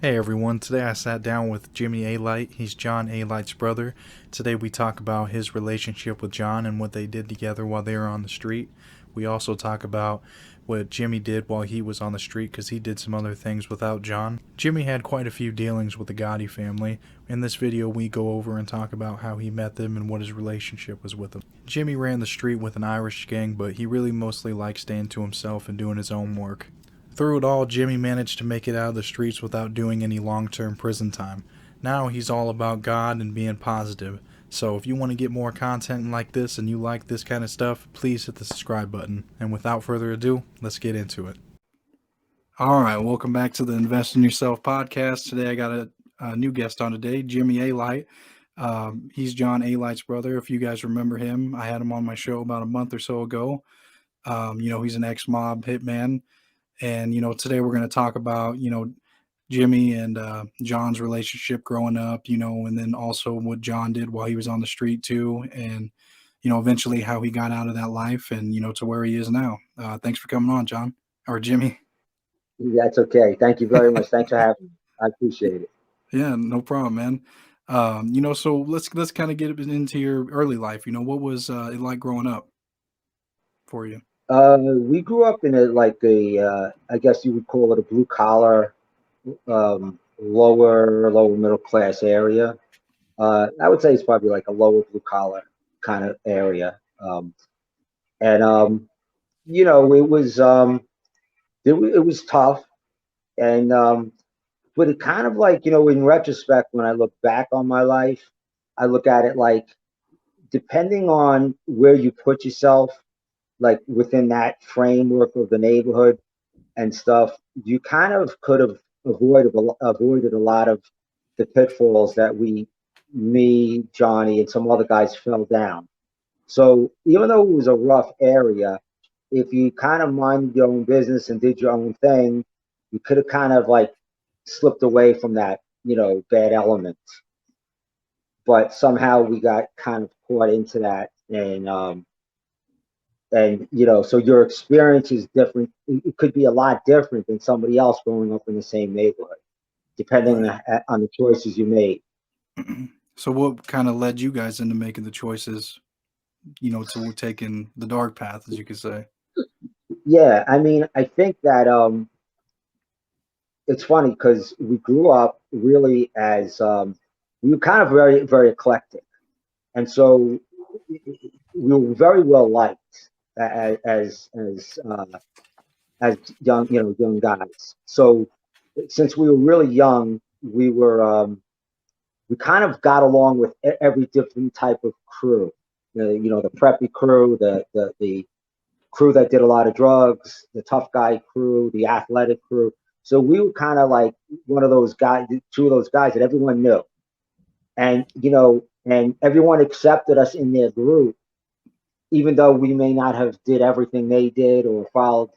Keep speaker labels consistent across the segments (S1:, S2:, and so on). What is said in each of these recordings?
S1: Hey everyone, today I sat down with Jimmy Alite. He's John Alite's brother. Today we talk about his relationship with John and what they did together while they were on the street. We also talk about what Jimmy did while he was on the street because he did some other things without John. Jimmy had quite a few dealings with the Gotti family. In this video, we go over and talk about how he met them and what his relationship was with them. Jimmy ran the street with an Irish gang, but he really mostly liked staying to himself and doing his own work. Through it all, Jimmy managed to make it out of the streets without doing any long-term prison time. Now he's all about God and being positive. So if you want to get more content like this and you like this kind of stuff, please hit the subscribe button. And without further ado, let's get into it. All right, welcome back to the Invest in Yourself podcast. Today I got a new guest on today, Jimmy Alite. He's John Alite's brother. If you guys remember him, I had him on my show about a month or so ago. He's an ex-mob hitman. And, today we're going to talk about, Jimmy and John's relationship growing up, and then also what John did while he was on the street too. And, eventually how he got out of that life and, to where he is now. Thanks for coming on, John or Jimmy.
S2: That's okay. Thank you very much. Thanks for having me. I appreciate it.
S1: Yeah, no problem, man. So let's kind of get into your early life. What was it like growing up for you?
S2: We grew up in I guess you would call it a blue collar, lower middle class area. I would say it's probably like a lower blue collar kind of area. And it was it was tough, and but it kind of like in retrospect, when I look back on my life, I look at it like depending on where you put yourself, like within that framework of the neighborhood and stuff, you kind of could have avoided a lot of the pitfalls that me, Johnny, and some other guys fell down. So even though it was a rough area, if you kind of minded your own business and did your own thing, you could have kind of like slipped away from that, bad element. But somehow we got kind of caught into that, and so your experience is different. It could be a lot different than somebody else growing up in the same neighborhood, depending
S1: Right.
S2: on the choices you made.
S1: So what kind of led you guys into making the choices, to taking the dark path, as you could say?
S2: Yeah, I mean, I think that it's funny because we grew up really as we were kind of very very eclectic, and so we were very well liked as young guys. So since we were really young, we kind of got along with every different type of crew. The preppy crew, the crew that did a lot of drugs, the tough guy crew, the athletic crew. So we were kind of like one of those guys, two of those guys that everyone knew, and and everyone accepted us in their group, even though we may not have did everything they did or followed,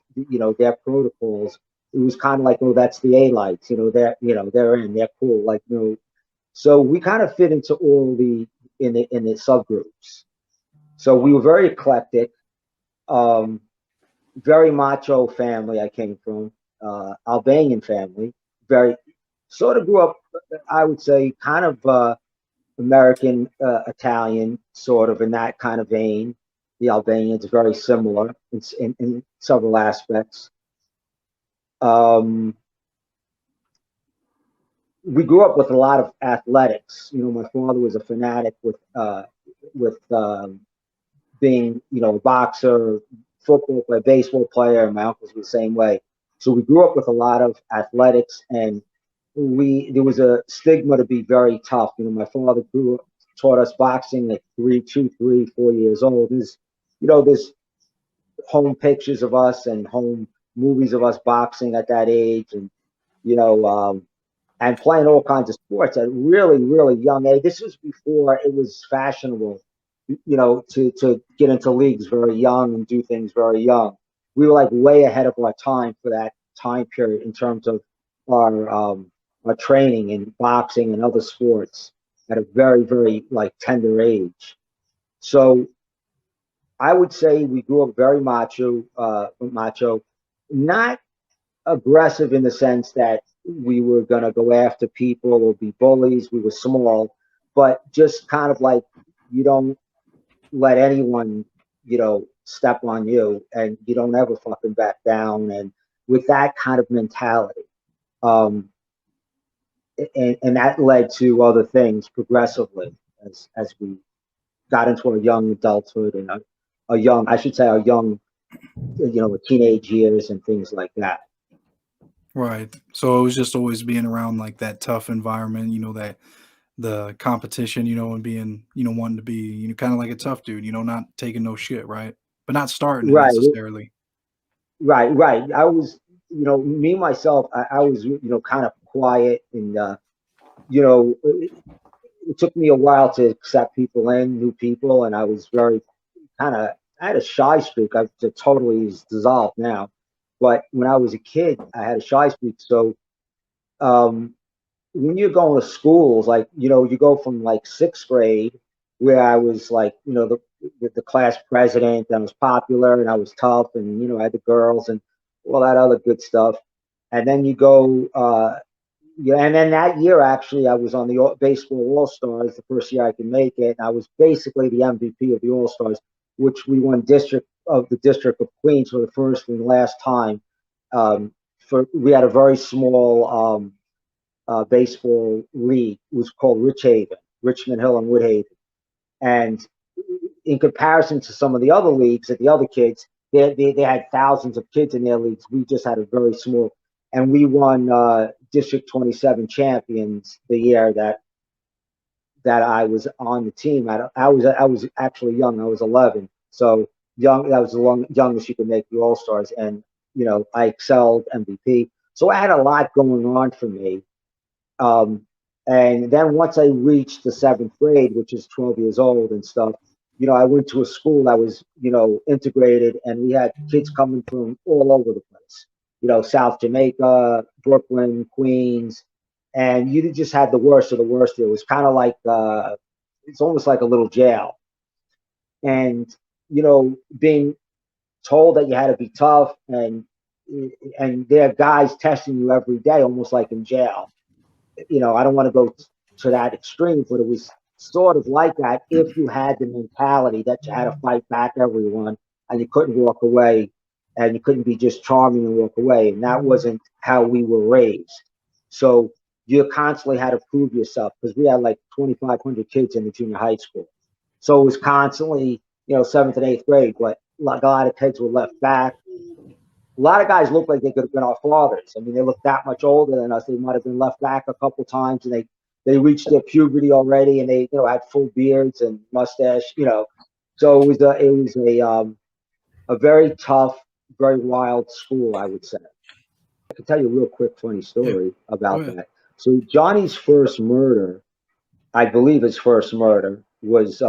S2: their protocols. It was kind of like, oh, that's the A-lights, they're in, they're cool, like, So we kind of fit into all in the subgroups. So we were very eclectic, um, very macho family. I came from Albanian family, very sort of grew up. I would say kind of American Italian, sort of in that kind of vein. The Albanians are very similar in several aspects. Um, we grew up with a lot of athletics. My father was a fanatic with being, a boxer, football player, baseball player, and my uncles were the same way. So we grew up with a lot of athletics, and there was a stigma to be very tough. My father taught us boxing at 4 years old. There's home pictures of us and home movies of us boxing at that age, and you know, and playing all kinds of sports at really, really young age. This was before it was fashionable, to get into leagues very young and do things very young. We were like way ahead of our time for that time period in terms of our um, our training in boxing and other sports at a very, very like tender age. So I would say we grew up very macho, not aggressive in the sense that we were gonna go after people or be bullies. We were small, but just kind of like you don't let anyone, step on you, and you don't ever fucking back down. And with that kind of mentality, um, and that led to other things progressively as we got into our young adulthood and a young, I should say, our young, teenage years and things like that.
S1: Right. So it was just always being around like that tough environment, that the competition, and being, wanting to be, kind of like a tough dude, not taking no shit, right? But not starting it
S2: Right,
S1: necessarily.
S2: right. I was, me myself, I was, kind of quiet and, it took me a while to accept people in, new people, and I was very I had a shy streak. I've totally is dissolved now, but when I was a kid, I had a shy streak. So um, when you're going to schools, like you go from like sixth grade, where I was like, the class president, and I was popular, and I was tough, and I had the girls and all that other good stuff, and then you go. Yeah, and then that year, actually, I was on the baseball All Stars the first year I could make it. And I was basically the MVP of the All Stars, which we won District of Queens for the first and last time. For we had a very small baseball league. It was called Rich Haven, Richmond Hill and Woodhaven. And in comparison to some of the other leagues that the other kids, they had thousands of kids in their leagues. We just had a very small, and we won District 27 champions the year that I was on the team. I was actually young. I was 11, so young. That was the youngest you could make the All Stars, and I excelled MVP. So I had a lot going on for me. Um, and then once I reached the seventh grade, which is 12 years old and stuff, I went to a school that was, integrated, and we had kids coming from all over the place, South Jamaica, Brooklyn, Queens, and you just had the worst of the worst. It was kind of like, it's almost like a little jail. And, being told that you had to be tough, and there are guys testing you every day, almost like in jail. I don't want to go to that extreme, but it was sort of like that if you had the mentality that you had to fight back everyone, and you couldn't walk away, and you couldn't be just charming and walk away. And that wasn't how we were raised. So you constantly had to prove yourself, because we had like 2,500 kids in the junior high school. So it was constantly, seventh and eighth grade, but like a lot of kids were left back. A lot of guys look like they could have been our fathers. I mean, they look that much older than us. They might have been left back a couple times, and they reached their puberty already, and they had full beards and mustache. So it was a very tough, very wild school, I would say. I can tell you a real quick funny
S1: Yeah.
S2: story
S1: Go
S2: about
S1: ahead.
S2: that. So Johnny's first murder, I believe his first murder was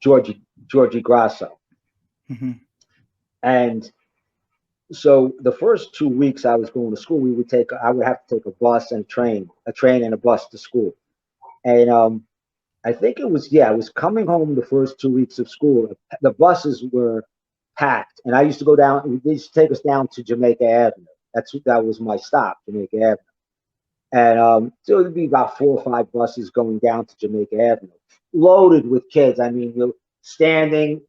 S2: Georgie Grasso,
S1: Hmm.
S2: and so the first 2 weeks I was going to school, I would have to take a bus and a train and a bus to school. And I think it was coming home the first 2 weeks of school. The buses were packed, and I used to go down. They used to take us down to Jamaica Avenue. That was my stop, Jamaica Avenue. And so it'd be about 4 or 5 buses going down to Jamaica Avenue, loaded with kids. I mean, standing,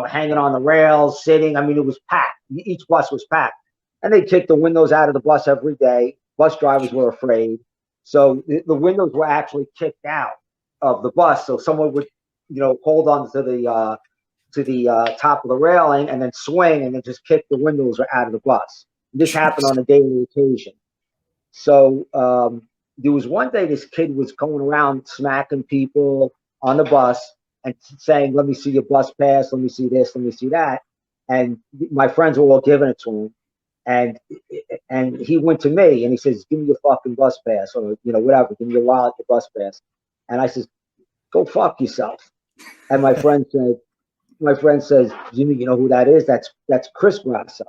S2: hanging on the rails, sitting. I mean, it was packed. Each bus was packed, and they kicked the windows out of the bus every day. Bus drivers were afraid, so the windows were actually kicked out of the bus. So someone would, hold on to the top of the railing and then swing and then just kick the windows out of the bus. This happened
S1: Jeez.
S2: on a daily occasion. So there was one day this kid was going around smacking people on the bus and saying, "Let me see your bus pass. Let me see this. Let me see that." And my friends were all giving it to him. And he went to me and he says, "Give me your fucking bus pass, or whatever. Give me your wallet, your bus pass." And I says, "Go fuck yourself." And my friend says, "Jimmy, you know who that is? That's Chris Grasso."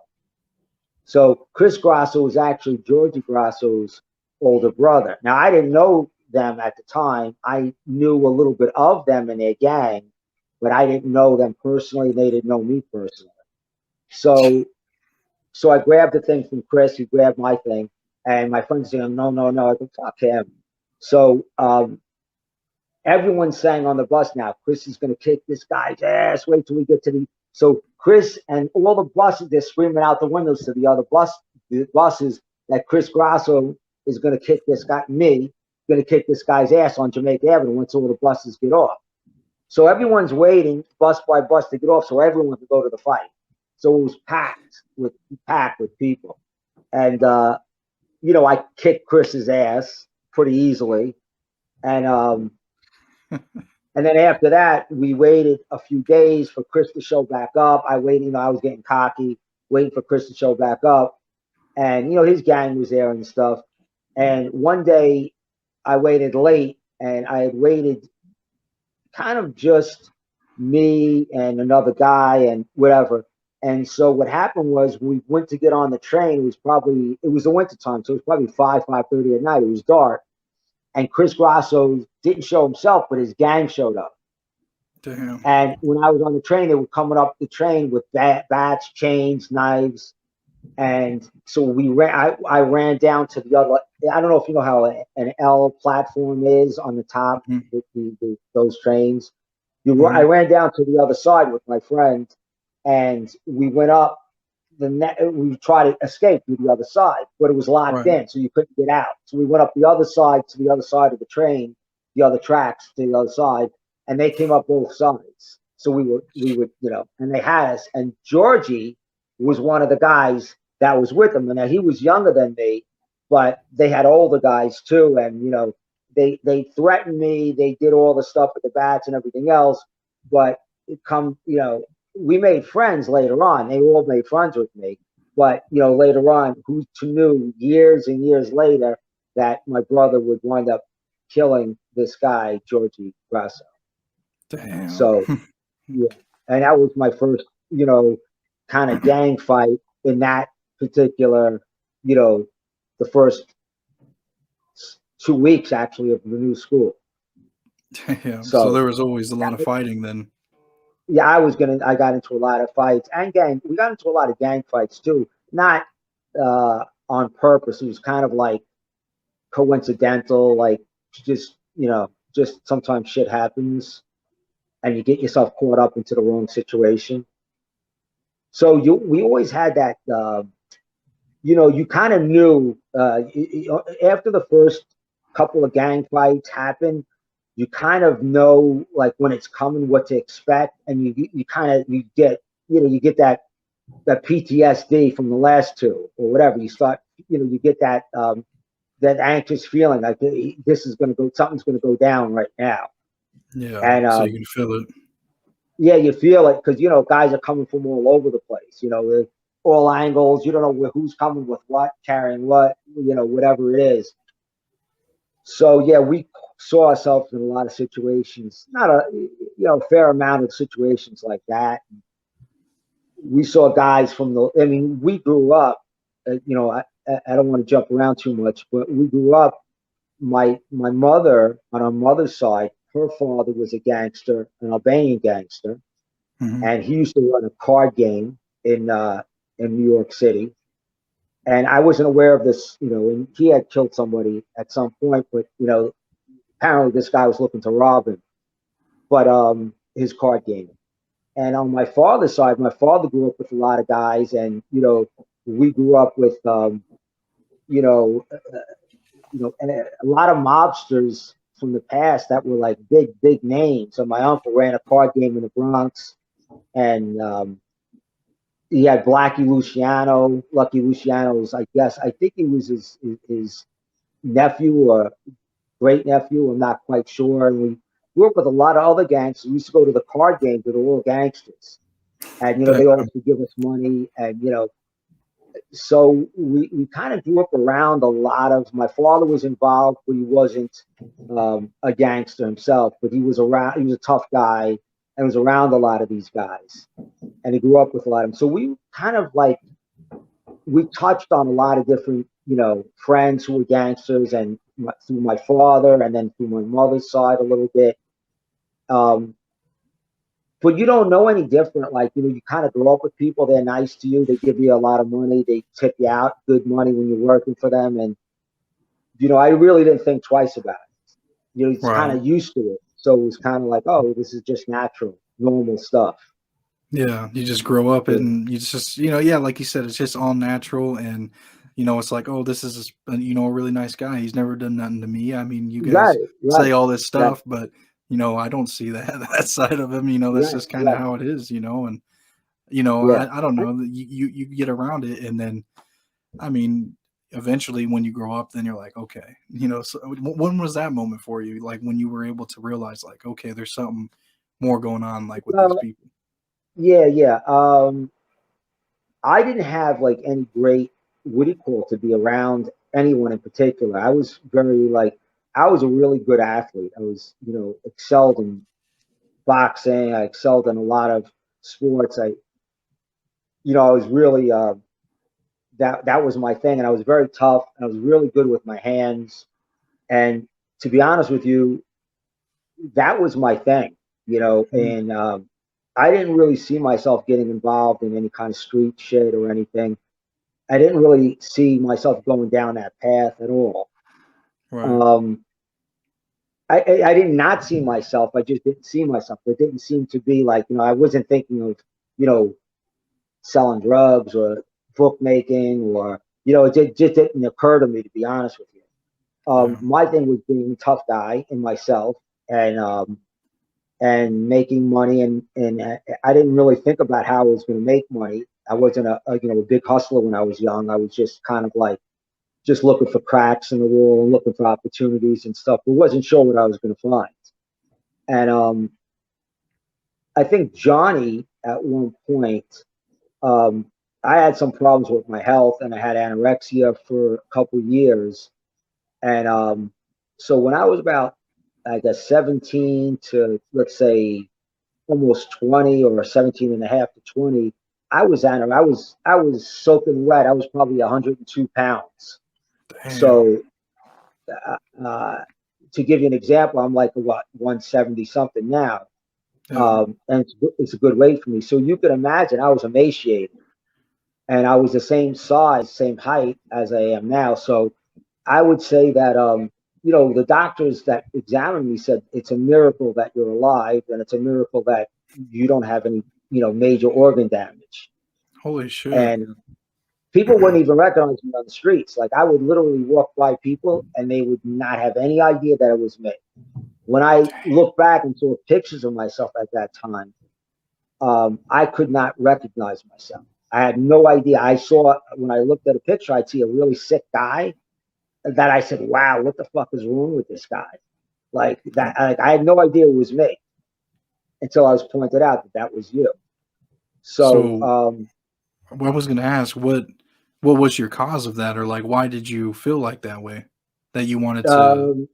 S2: So Chris Grasso was actually Georgie Grasso's older brother. Now I didn't know them at the time. I knew a little bit of them and their gang, but I didn't know them personally. They didn't know me personally. So I grabbed the thing from Chris. He grabbed my thing, And my friend's saying, no, no, no. I go, fuck him. So everyone's saying on the bus now, Chris is going to kick this guy's ass. Wait till we get to the. So Chris and all the buses, they're screaming out the windows to the other the buses that Chris Grasso is going to kick this guy, going to kick this guy's ass on Jamaica Avenue once all the buses get off. So everyone's waiting bus by bus to get off so everyone can go to the fight. So it was packed with people. And, I kicked Chris's ass pretty easily. And then after that, we waited a few days for Chris to show back up. I waited, I was getting cocky, waiting for Chris to show back up. And, his gang was there and stuff. And one day I waited late, and I had waited kind of just me and another guy and whatever. And so what happened was we went to get on the train. It was the winter time. So it was probably 5:30 at night. It was dark. And Chris Grasso didn't show himself, but his gang showed up.
S1: Damn.
S2: And when I was on the train, they were coming up the train with bats, chains, knives. And so I ran down to the other. I don't know if you know how an L platform is on the top, those trains. I ran down to the other side with my friend, and we went up. We tried to escape through the other side, but it was locked in, so you couldn't get out. So we went up the other side to the other side of the train, the other tracks to the other side, and they came up both sides. So we would, and they had us. And Georgie was one of the guys that was with them. And now he was younger than me, but they had older guys too. And, they threatened me. They did all the stuff with the bats and everything else. But we made friends later on. They all made friends with me. But, later on, who knew years and years later that my brother would wind up killing this guy, Georgie Grasso.
S1: Damn.
S2: So, yeah. And that was my first, kind of gang fight in that particular, the first 2 weeks actually of the new school.
S1: Damn. So there was always a lot of fighting then.
S2: Yeah, I got into a lot of fights and we got into a lot of gang fights too. Not on purpose. It was kind of like coincidental, like just sometimes shit happens and you get yourself caught up into the wrong situation. So we always had that, you kind of knew after the first couple of gang fights happen, you kind of know like when it's coming, what to expect, and you get that PTSD from the last two or whatever. You start, you get that that anxious feeling like something's going to go down right now.
S1: Yeah,
S2: and
S1: so you can feel it.
S2: Yeah, you feel it because guys are coming from all over the place. All angles. You don't know who's coming with what, carrying what. Whatever it is. So yeah, we saw ourselves in a lot of situations. Not a fair amount of situations like that. We saw guys from we grew up. I don't want to jump around too much, but we grew up. My mother, on our mother's side, her father was a gangster, an Albanian gangster, and he used to run a card game in New York City. And I wasn't aware of this, and he had killed somebody at some point, but apparently this guy was looking to rob him. But his card game. And on my father's side, my father grew up with a lot of guys, and we grew up with and a lot of mobsters from the past that were like big names. So my uncle ran a card game in the Bronx, and he had Lucky Luciano's, I think he was his nephew or great nephew. I'm not quite sure. And we grew up with a lot of other gangsters. We used to go to the card games with all gangsters, and they always would give us money, and so we kind of grew up around a lot of. My father was involved, but he wasn't a gangster himself. But he was around. He was a tough guy, and was around a lot of these guys, and he grew up with a lot of them. So we kind of we touched on a lot of different friends who were gangsters, and through my father, and then through my mother's side a little bit. but you don't know any different. Like, you kind of grow up with people. They're nice to you. They give you a lot of money. They tip you out good money when you're working for them. And, I really didn't think twice about it. It's kind
S1: Right.
S2: of used to it. So it was kind of like, oh, this is just natural, normal stuff.
S1: Yeah, you just grow up
S2: Yeah.
S1: and you just, yeah, like you said, it's just all natural. And, it's like, oh, this is, a really nice guy. He's never done nothing to me. I mean, you guys
S2: Right,
S1: say
S2: right,
S1: all this
S2: right,
S1: stuff, but, I don't see that, that side of him. That's
S2: right,
S1: just kind of
S2: right.
S1: how it is, and,
S2: Yeah.
S1: I don't know, you get around it. And then, I mean, eventually when you grow up, then you're like, okay, so when was that moment for you? Like when you were able to realize, like, okay, there's something more going on, like with these
S2: Well,
S1: people.
S2: yeah, yeah. I didn't have like any great, what do you call it, to be around anyone in particular. I was very like, I was a really good athlete. I was, excelled in boxing. I excelled in a lot of sports. I was really, that was my thing. And I was very tough and I was really good with my hands. And to be honest with you, that was my thing,
S1: Mhm.
S2: and I didn't really see myself getting involved in any kind of street shit or anything. I didn't really see myself going down that path at all.
S1: Right.
S2: Um, I did not see myself. I just didn't see myself. It didn't seem to be like, I wasn't thinking of, you know, selling drugs or bookmaking or, just didn't occur to me, to be honest with you.
S1: Yeah.
S2: My thing was being a tough guy in myself and, making money. And I didn't really think about how I was going to make money. I wasn't a big hustler when I was young. I was just kind of like, just looking for cracks in the wall and looking for opportunities and stuff, but wasn't sure what I was going to find. And I think Johnny at one point, um, I had some problems with my health and I had anorexia for a couple years. And so when I was about, I guess, 17 to, let's say, almost 20, or 17 and a half to 20, I was soaking wet. I was probably 102 pounds.
S1: Damn.
S2: So uh, uh, to give you an example, I'm like what, 170 something now,
S1: Yeah.
S2: and it's a good weight for me. So you can imagine I was emaciated, and I was the same size, same height as I am now. So I would say that the doctors that examined me said it's a miracle that you're alive, and it's a miracle that you don't have any major organ damage.
S1: Holy shit.
S2: And people wouldn't even recognize me on the streets. Like I would literally walk by people, and they would not have any idea that it was me. When I look back and saw pictures of myself at that time, I could not recognize myself. I had no idea. I saw, when I looked at a picture, I'd see a really sick guy that I said, "Wow, what the fuck is wrong with this guy?" Like that, like, I had no idea it was me until I was pointed out that that was you. So,
S1: So I was gonna ask, what was your cause of that, or like why did you feel like that way? That you wanted to,
S2: um,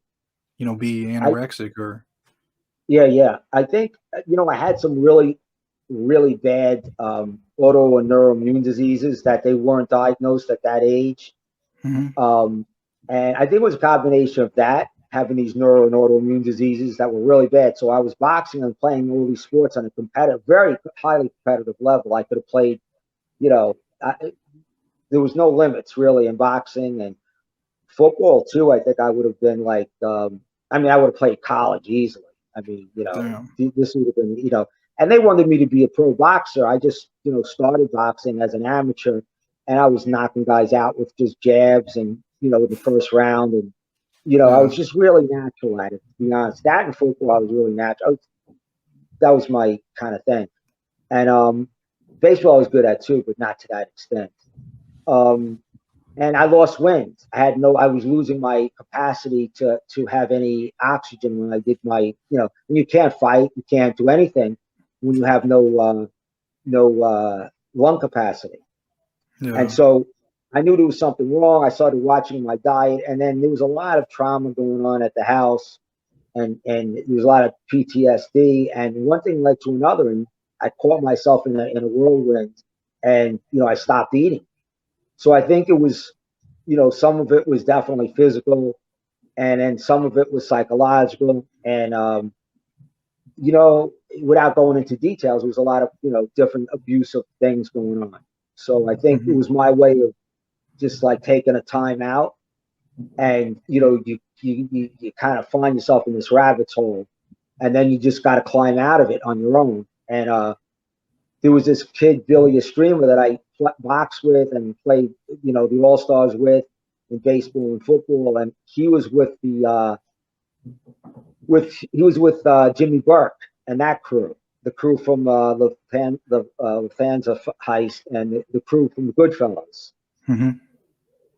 S1: be
S2: I
S1: anorexic or
S2: yeah, yeah. I think I had some really, really bad auto and neuroimmune diseases that they weren't diagnosed at that age.
S1: Mhm.
S2: Um, and I think it was a combination of that, having these neuro and autoimmune diseases that were really bad. So I was boxing and playing all these sports on a competitive, very highly competitive level. I could have played, you know, I, there was no limits really in boxing and football too. I think I would have been like, I mean, I would have played college easily. I mean,
S1: damn.
S2: this would have been, and they wanted me to be a pro boxer. I just, started boxing as an amateur, and I was knocking guys out with just jabs and, in the first round. And, I
S1: Yeah.
S2: was just really natural at it, to be honest. That and football, I was really natural. That was my kind of thing. And baseball I was good at too, but not to that extent. Um, and I lost wind. I was losing my capacity to have any oxygen when I did my, and you can't fight, you can't do anything when you have no lung capacity. And
S1: Yeah.
S2: so I knew there was something wrong. I started watching my diet, and then there was a lot of trauma going on at the house, and there was a lot of PTSD, and one thing led to another, and I caught myself in a whirlwind, and I stopped eating. So I think it was, some of it was definitely physical, and then some of it was psychological. And, without going into details, there was a lot of different abusive things going on. So I think it
S1: Hmm.
S2: was my way of just like taking a time out, and you kind of find yourself in this rabbit hole, and then you just got to climb out of it on your own. And there was this kid Billy, a streamer that I boxed with and played the All Stars with in baseball and football, and he was with Jimmy Burke and that crew, the crew from the Lufthansa heist, and the crew from the Goodfellas.
S1: Hmm.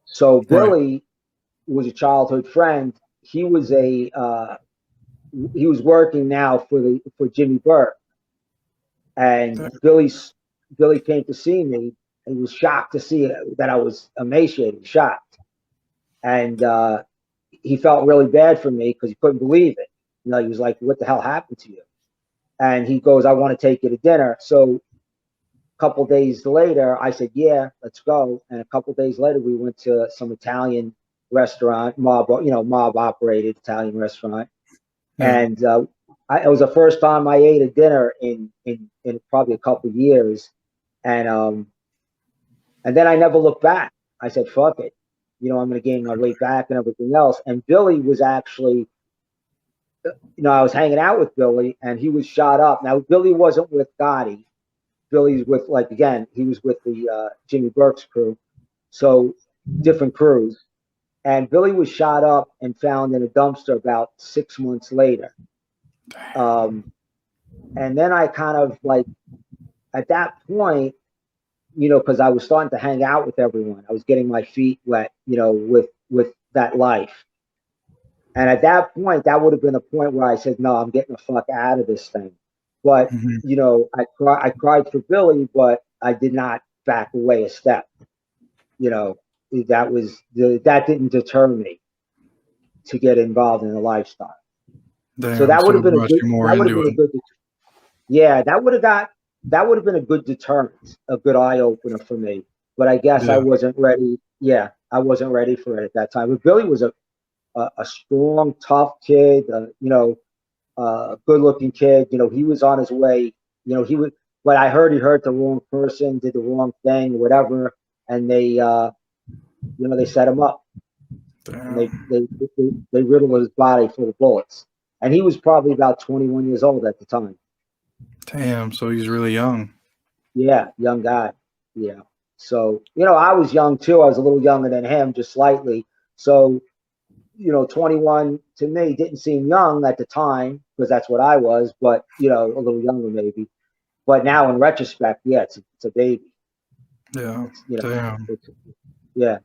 S2: So
S1: Right.
S2: Billy was a childhood friend. He was he was working now for Jimmy Burke, and Billy came to see me and was shocked to see that I was emaciated, shocked, and he felt really bad for me because he couldn't believe it. He was like, "What the hell happened to you?" And he goes, "I want to take you to dinner." So a couple days later, I said, "Yeah, let's go." And a couple days later, we went to some Italian restaurant, mob operated Italian restaurant,
S1: Yeah.
S2: and it was the first time I ate a dinner in probably a couple of years, and then I never looked back. I said, "Fuck it, I'm going to gain my weight back and everything else." And Billy was actually, I was hanging out with Billy, and he was shot up. Now Billy wasn't with Gotti. Billy's with, like, again, he was with the Jimmy Burke's crew, so different crews. And Billy was shot up and found in a dumpster about 6 months later. Um, and then I kind of like, at that point, because I was starting to hang out with everyone, I was getting my feet wet, with that life. And at that point, that would have been a point where I said, "No, I'm getting the fuck out of this thing." But
S1: Hmm.
S2: I cried for Billy, but I did not back away a step. You know, that didn't deter me to get involved in the lifestyle. So
S1: Damn. So it brought you more
S2: that would have
S1: into
S2: been a
S1: it.
S2: good, yeah, that would have been a good deterrent, a good eye opener for me. But I guess I
S1: Yeah.
S2: wasn't ready. Yeah, I wasn't ready for it at that time. But Billy was a strong, tough kid. Good looking kid. He was on his way. He was. But I heard he hurt the wrong person, did the wrong thing, whatever, and they set him up, and
S1: Damn.
S2: they riddled his body full of bullets. And he was probably about 21 years old at the time.
S1: Damn. So he's really young.
S2: Yeah, young guy. Yeah. So I was young too. I was a little younger than him, just slightly. So 21 to me didn't seem young at the time because that's what I was, but a little younger maybe. But now in retrospect, yeah, it's a baby.
S1: Yeah.
S2: It's
S1: Damn.
S2: it's yeah.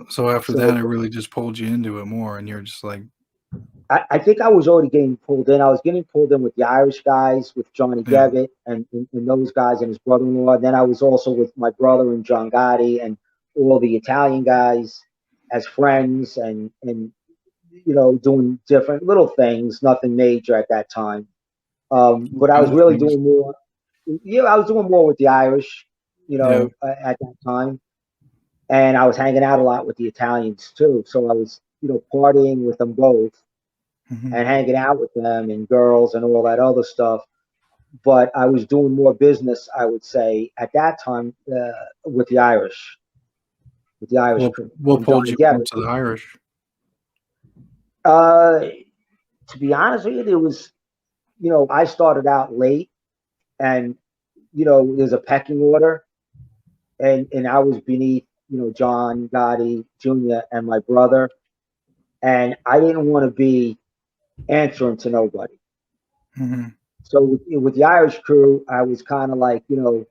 S1: So after that,
S2: So
S1: it really just pulled you into it more, and you're just like,
S2: I think I was already getting pulled in. I was getting pulled in with the Irish guys, with Johnny
S1: yeah.
S2: Devitt and those guys and his brother-in-law. Then I was also with my brother and John Gotti and all the Italian guys as friends and doing different little things, nothing major at that time. But I was
S1: Little
S2: really
S1: things.
S2: doing more. Yeah, I was doing more with the Irish,
S1: Yeah.
S2: at that time, and I was hanging out a lot with the Italians too. So I was, partying with them both
S1: Hmm.
S2: and hanging out with them and girls and all that other stuff. But I was doing more business, I would say, at that time with the Irish crew
S1: What
S2: and
S1: pulled
S2: Johnny
S1: you more
S2: Devitt.
S1: to the Irish?
S2: Uh, to be honest with you, there was, I started out late, and there's a pecking order, and I was beneath, John Gotti Jr. and my brother, and I didn't want to be answering to nobody.
S1: Hmm.
S2: So with the Irish crew, I was kind of like, you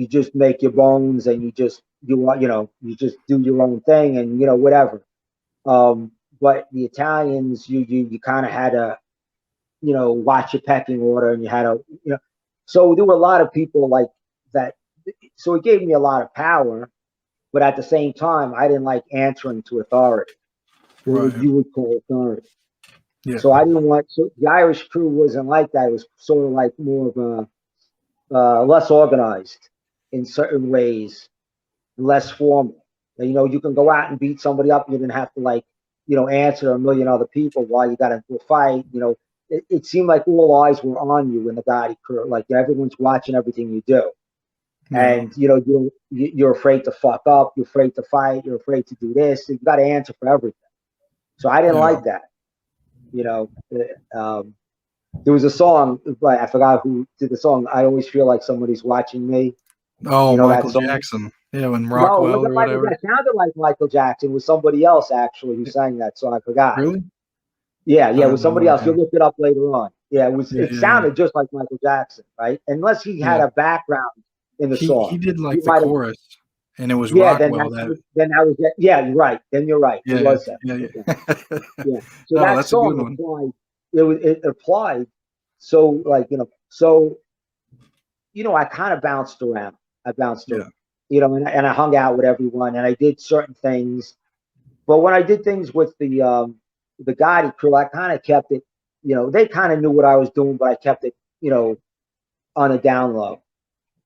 S2: just make your bones and you just do your own thing and whatever. But the Italians, you kind of had to watch your pecking order, and you had to So there were a lot of people like that. So it gave me a lot of power, but at the same time, I didn't like answering to authority, or what
S1: Right.
S2: you would call authority.
S1: Yeah.
S2: So I didn't want. So the Irish crew wasn't like that. It was sort of like more of a less organized in certain ways, less formal. And, you can go out and beat somebody up. You didn't have to, like, answer a million other people while you got into a fight. it seemed like all eyes were on you in the Gotti crew. Like everyone's watching everything you do,
S1: Yeah.
S2: and you're afraid to fuck up, you're afraid to fight, you're afraid to do this. You got to answer for everything. So I didn't
S1: Yeah.
S2: like that. You know, um, there was a song, but I forgot who did the song. I always feel like somebody's watching me.
S1: Oh,
S2: You know that
S1: Michael
S2: song?
S1: Jackson. Yeah, when
S2: No, it
S1: Rockwell
S2: wasn't
S1: or
S2: Michael
S1: whatever.
S2: Jackson. It sounded like Michael Jackson. It was somebody else actually who sang that song. I forgot.
S1: Really?
S2: Yeah, yeah,
S1: I
S2: it
S1: don't
S2: was somebody
S1: know,
S2: else. You'll
S1: man.
S2: look it up later on. Yeah, it was.
S1: Yeah,
S2: It
S1: yeah, yeah.
S2: sounded just like Michael Jackson, right? Unless he had
S1: Yeah.
S2: a background in the
S1: He
S2: song.
S1: did
S2: He
S1: like the
S2: might have.
S1: chorus, and it was
S2: Yeah,
S1: Rockwell that.
S2: then that was it. Yeah, you're right. Then you're right. It
S1: Yeah,
S2: was him.
S1: yeah,
S2: Okay.
S1: yeah.
S2: Yeah. So
S1: No,
S2: that
S1: that's a good
S2: song
S1: one.
S2: applied. It applied. So like so I kind of bounced around. I bounced
S1: Yeah.
S2: around. And I hung out with everyone, and I did certain things. But when I did things with the Gotti crew, I kind of kept it. They kind of knew what I was doing, but I kept it, on a down low.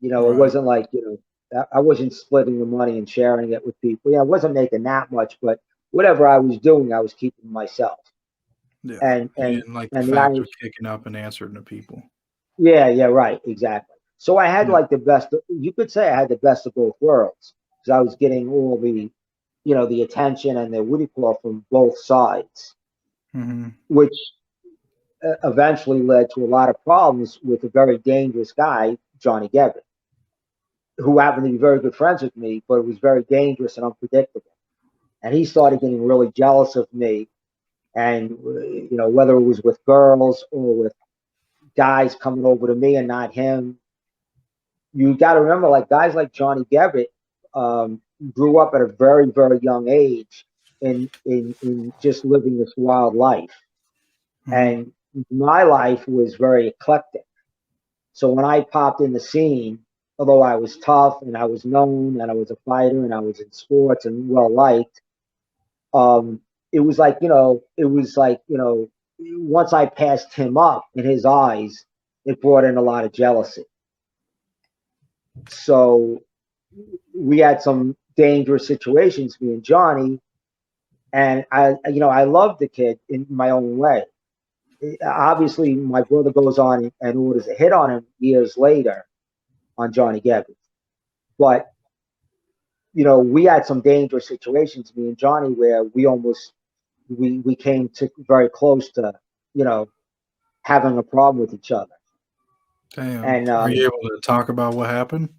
S2: It
S1: Right.
S2: wasn't like I wasn't splitting the money and sharing it with people. Yeah, I wasn't making that much, but whatever I was doing, I was keeping myself.
S1: Yeah.
S2: And
S1: You
S2: and
S1: didn't like the
S2: and the
S1: fact
S2: guy,
S1: of kicking up and answering to people.
S2: yeah, yeah, right, exactly. So I had
S1: Yeah.
S2: like the best. You could say I had the best of both worlds because I was getting all the attention and the what do you call it, from both sides,
S1: Hmm.
S2: which eventually led to a lot of problems with a very dangerous guy, Johnny Gevitt, who happened to be very good friends with me, but was very dangerous and unpredictable. And he started getting really jealous of me, and whether it was with girls or with guys coming over to me and not him. You got to remember, like guys like Johnny Gevitt um, grew up at a very, very young age in just living this wild life,
S1: Hmm.
S2: and my life was very eclectic. So when I popped in the scene, although I was tough and I was known and I was a fighter and I was in sports and well liked, um, it was like once I passed him up in his eyes, it brought in a lot of jealousy. So we had some dangerous situations, me and Johnny, and I loved the kid in my own way. Obviously, my brother goes on and orders a hit on him years later on Johnny Gebbs. But we had some dangerous situations, me and Johnny, where we came to very close to, you know, having a problem with each other.
S1: Damn.
S2: And
S1: Are you able to talk about what happened?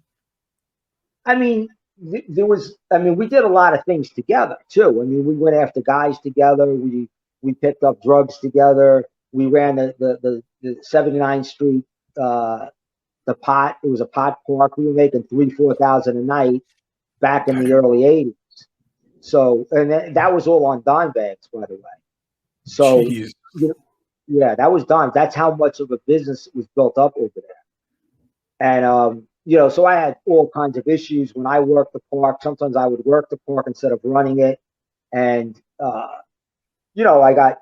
S2: I mean, we did a lot of things together too. I mean, we went after guys together. We picked up drugs together. We ran the 79th Street, uh, the pot. It was a pot park. We were making 3-4 thousand a night back in the
S1: Damn.
S2: early '80s. So, and that was all on dime bags, by the way. So,
S1: Jeez.
S2: you know, yeah, that was dime. That's how much of a business was built up over there. And so I had all kinds of issues when I worked the park. Sometimes I would work the park instead of running it, and you know, I got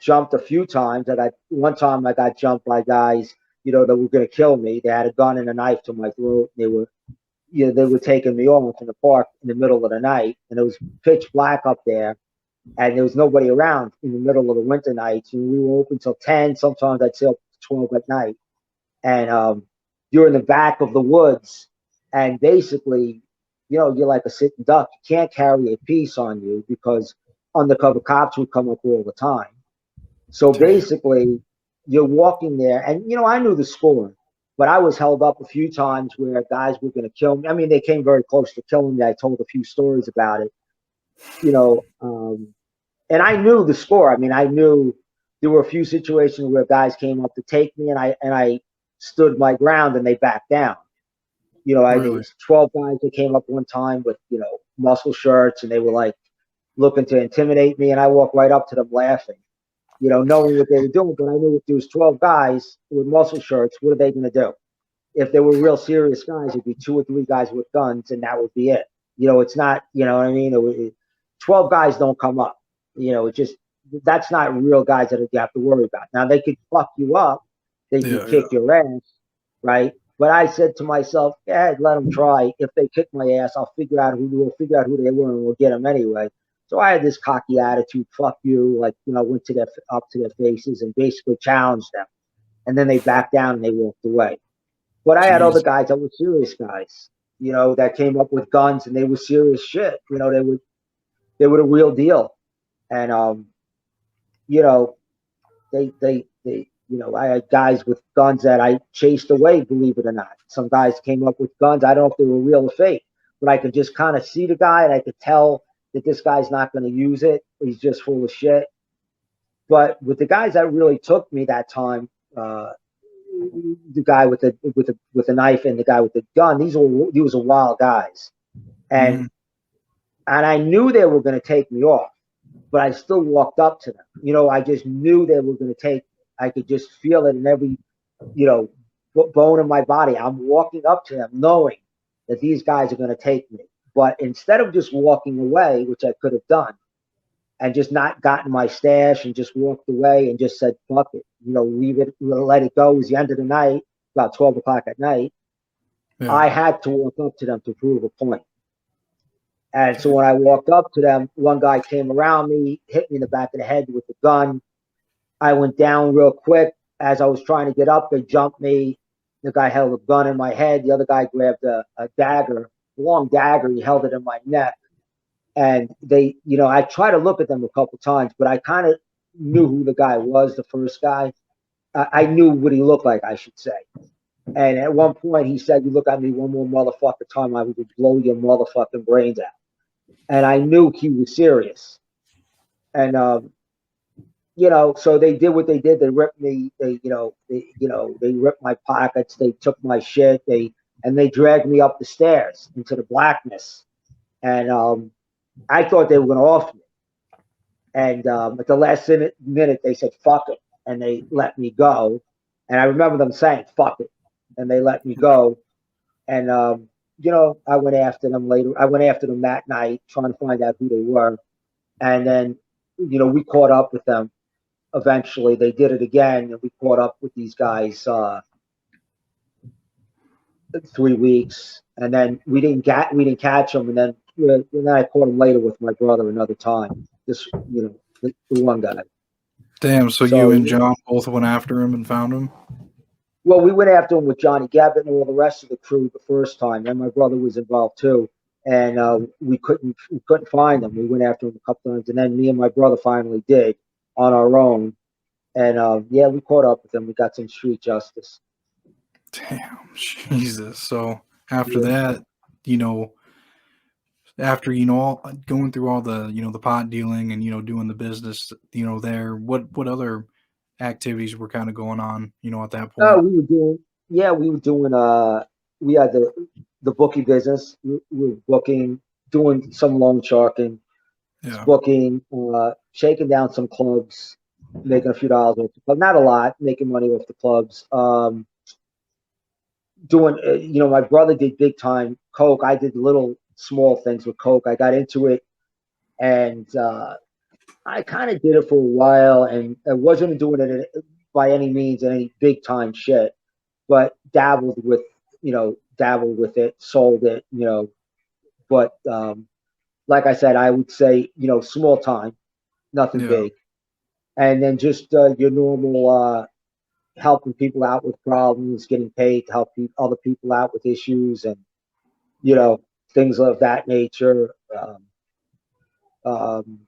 S2: jumped a few times. I got one time I got jumped by guys, that were going to kill me. They had a gun and a knife to my throat. They were taking me off in the park in the middle of the night, and it was pitch black up there, and there was nobody around in the middle of the winter nights. And we were open till 10. Sometimes I'd stay up to 12 at night, and you're in the back of the woods, and basically, you're like a sitting duck. You can't carry a piece on you because undercover cops would come up all the time. So
S1: Damn.
S2: basically, you're walking there, and I knew the score, but I was held up a few times where guys were going to kill me. I mean, they came very close to killing me. I told a few stories about it, you know, um, and I knew the score. I mean, I knew there were a few situations where guys came up to take me, and I stood my ground, and they backed down. There
S1: Really?
S2: was 12 guys that came up one time with muscle shirts, and they were like looking to intimidate me, and I walked right up to them laughing, knowing what they were doing. But I knew if there was 12 guys with muscle shirts, what are they going to do? If they were real serious guys, it'd be two or three guys with guns, and that would be it. It's not, you know what I mean? 12 guys don't come up. It just, that's not real guys that you have to worry about. Now, they could fuck you up, they could
S1: Yeah, yeah.
S2: kick your ass, right? But I said to myself, yeah, let them try. If they kick my ass, I'll figure out who they were, and we'll get them anyway. So I had this cocky attitude, fuck you, like, went to up to their faces and basically challenged them. And then they backed down and they walked away. But I had other
S1: Jeez.
S2: guys that were serious guys, that came up with guns and they were serious shit. They were the real deal. And you know, I had guys with guns that I chased away, believe it or not. Some guys came up with guns. I don't know if they were real or fake, but I could just kind of see the guy and I could tell that this guy's not going to use it. He's just full of shit. But with the guys that really took me that time, the guy with the knife and the guy with the gun, these were wild guys, and
S1: Mm,
S2: and I knew they were going to take me off, but I still walked up to them. I just knew they were going to take me. I could just feel it in every you know bone in my body. I'm walking up to them, knowing that these guys are going to take me. But instead of just walking away, which I could have done, and just not gotten my stash and just walked away and just said, fuck it, leave it, let it go. It was the end of the night, about 12 o'clock at night.
S1: yeah.
S2: I had to walk up to them to prove a point. And so when I walked up to them, one guy came around me, hit me in the back of the head with the gun. I went down real quick. As I was trying to get up, they jumped me. The guy held a gun in my head. The other guy grabbed a dagger, a long dagger. He held it in my neck. And I tried to look at them a couple times, but I kind of knew who the guy was, the first guy. I knew what he looked like, I should say. And at one point, he said, "You look at me one more motherfucking time, I would blow your motherfucking brains out." And I knew he was serious. And so they did what they did. They ripped me. They ripped my pockets. They took my shit. They dragged me up the stairs into the blackness. And I thought they were going to off me. And at the last minute, they said, fuck it. And they let me go. And I remember them saying, fuck it. And they let me go. And, I went after them later. I went after them that night, trying to find out who they were. And then, we caught up with them eventually. They did it again. And we caught up with these guys 3 weeks. And then we didn't catch them. And then I caught them later with my brother another time. This, the one guy.
S1: Damn. So you
S2: So,
S1: and John both went after him and found him.
S2: well, we went after him with Johnny Gabbett and all the rest of the crew the first time, and my brother was involved too. And we couldn't find him. We went after him a couple times, and then me and my brother finally did on our own. And yeah, we caught up with him. We got some street justice.
S1: Damn. Jesus. So after
S2: Yeah.
S1: that, after all going through all the the pot dealing and doing the business there, what other activities were kind of going on at that
S2: Uh,
S1: point?
S2: we were doing, yeah, we were doing. We had the bookie business. We were booking, doing some loan sharking,
S1: Yeah.
S2: booking, shaking down some clubs, making a few dollars off the club. Not a lot, making money off the clubs. Doing, my brother did big time coke. I did little small things with coke. I got into it, and I kind of did it for a while, and I wasn't doing it by any means any big time shit, but dabbled with it, sold it, but like I said, I would say, small time, nothing
S1: Yeah.
S2: big. And then just your normal helping people out with problems, getting paid to help other people out with issues, and you know things of that nature. Um,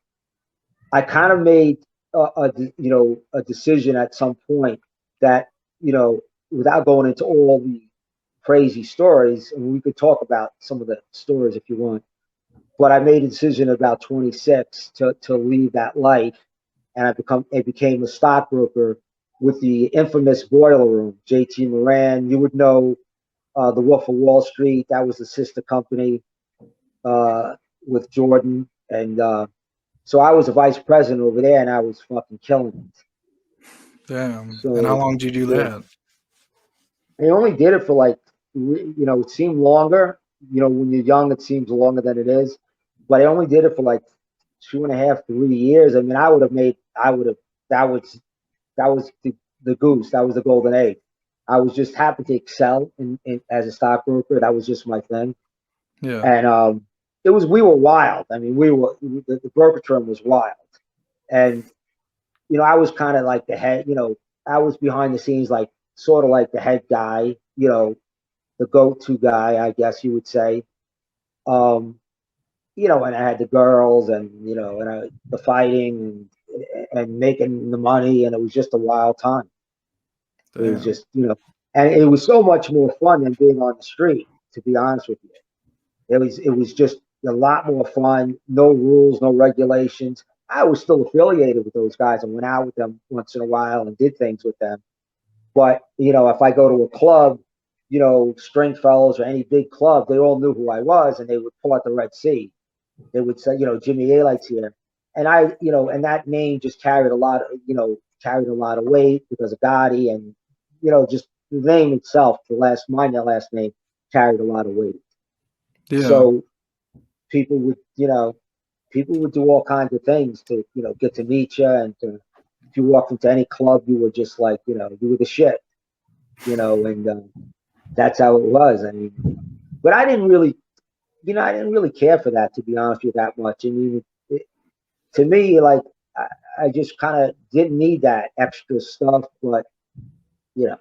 S2: I kind of made a decision at some point that without going into all the crazy stories, and we could talk about some of the stories if you want. But I made a decision about 26 to leave that life, and I became a stockbroker with the infamous Boiler Room. JT Moran, you would know the Wolf of Wall Street. That was the sister company uh, with Jordan, and so I was a vice president over there, and I was fucking killing it.
S1: Damn. And how
S2: So
S1: long did you do
S2: yeah,
S1: that?
S2: I only did it for like it seemed longer. When you're young, it seems longer than it is, but I only did it for like 2.5, 3 years. I mean, I would have, that was the goose. That was the golden egg. I was just happy to excel as a stockbroker. That was just my thing.
S1: Yeah.
S2: And we were wild. I mean, the Bergstrom was wild. And, I was kind of like the head, I was behind the scenes, like sort of like the head guy, the go-to guy, I guess you would say. Um, and I had the girls and, the fighting and making the money. And it was just a wild time. It was
S1: Damn.
S2: just, and it was so much more fun than being on the street, to be honest with you. It was just a lot more fun. No rules, no regulations. I was still affiliated with those guys and went out with them once in a while and did things with them. But if I go to a club, Stringfellows or any big club, they all knew who I was, and they would pull out the Red Sea. They would say, Jimmy Alite's here, and and that name just carried a lot of weight because of Gotti, and just the name itself, my last name carried a lot of weight.
S1: Yeah.
S2: So people would, people would do all kinds of things to, get to meet you. And if you walked into any club, you were just like, you were the shit, and that's how it was. I mean, but I didn't really care for that, to be honest with you, that much. I mean, to me, like, I just kind of didn't need that extra stuff. But, you know,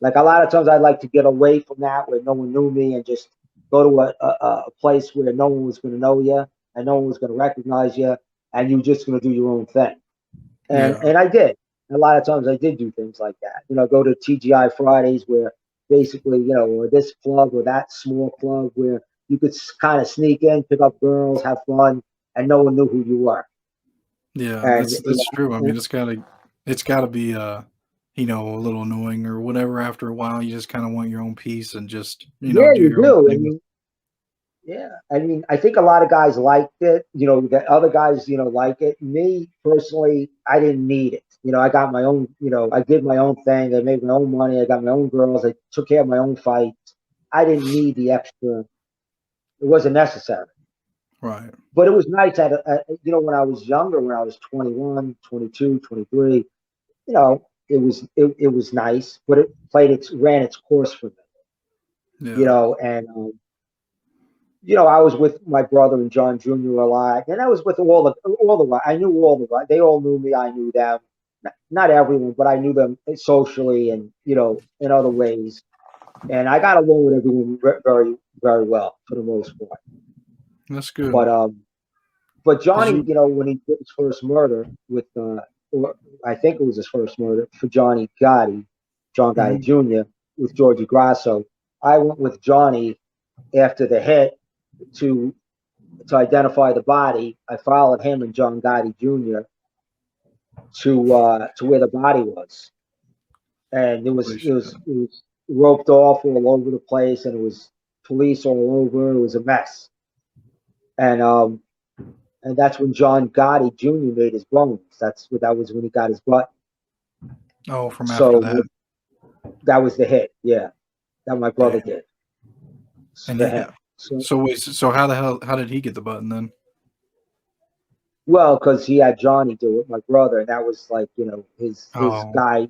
S2: like a lot of times I'd like to get away from that where no one knew me and just go to a place where no one was going to know you and no one was going to recognize you and you were just going to do your own thing. And
S1: Yeah.
S2: and I did. A lot of times I did do things like that. Go to TGI Fridays where basically, or this club or that small club where you could kind of sneak in, pick up girls, have fun, and no one knew who you were.
S1: Yeah,
S2: And
S1: that's true. I mean, it's gotta be a little annoying or whatever. After a while, you just kind of want your own peace and just
S2: yeah,
S1: do
S2: you
S1: your own
S2: do. I
S1: thing.
S2: mean, yeah, I mean, I think a lot of guys liked it. The other guys, like it. Me personally, I didn't need it. I got my own. I did my own thing. I made my own money. I got my own girls. I took care of my own fights. I didn't need the extra. It wasn't necessary.
S1: Right.
S2: But it was nice when I was younger, when I was 21, 22, 23. It was nice, but it ran its course for me.
S1: Yeah.
S2: And I was with my brother and John Jr. a lot, and I was with I knew all the they all knew me, I knew them, not everyone, but I knew them socially and in other ways, and I got along with everyone very very well for the most part.
S1: That's good.
S2: But
S1: Did
S2: Johnny,
S1: you?
S2: when he did his first murder with, or I think it was his first murder for John Gotti
S1: Mhm.
S2: Jr. with Georgie Grasso. I went with Johnny after the hit to identify the body. I followed him and John Gotti Jr. To where the body was, and
S1: Holy shit.
S2: it was roped off all over the place, and it was police all over. It was a mess, and that's when John Gotti Jr. made his bones. That was when he got his butt.
S1: Oh, from after
S2: So
S1: that.
S2: that was the hit, yeah, that my brother
S1: Damn.
S2: did
S1: And
S2: for
S1: he
S2: him.
S1: got.
S2: So
S1: So wait. So how the hell? How did he get the button then?
S2: well, because he had Johnny do it, my brother, and that was like his
S1: Oh.
S2: guy,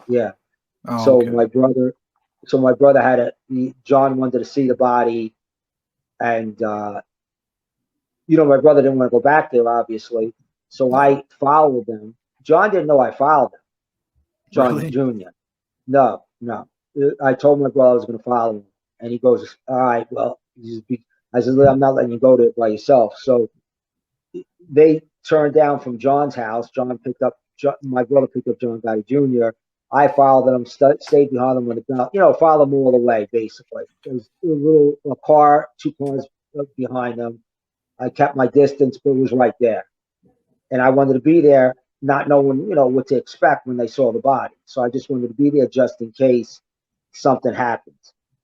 S2: yeah.
S1: Oh.
S2: So
S1: Okay.
S2: my brother had John wanted to see the body, and my brother didn't want to go back there, obviously. So
S1: Yeah.
S2: I followed them. John didn't know I followed him. John
S1: Really?
S2: Jr. No, no. I told my brother I was going to follow him, and he goes, "All right, well." I said, "I'm not letting you go to it by yourself." So they turned down from John's house. My brother picked up John Gotti Jr. I followed them, stayed behind them on the belt, followed them all the way, basically. There was two cars behind them. I kept my distance, but it was right there. And I wanted to be there, not knowing, what to expect when they saw the body. So I just wanted to be there just in case something happened.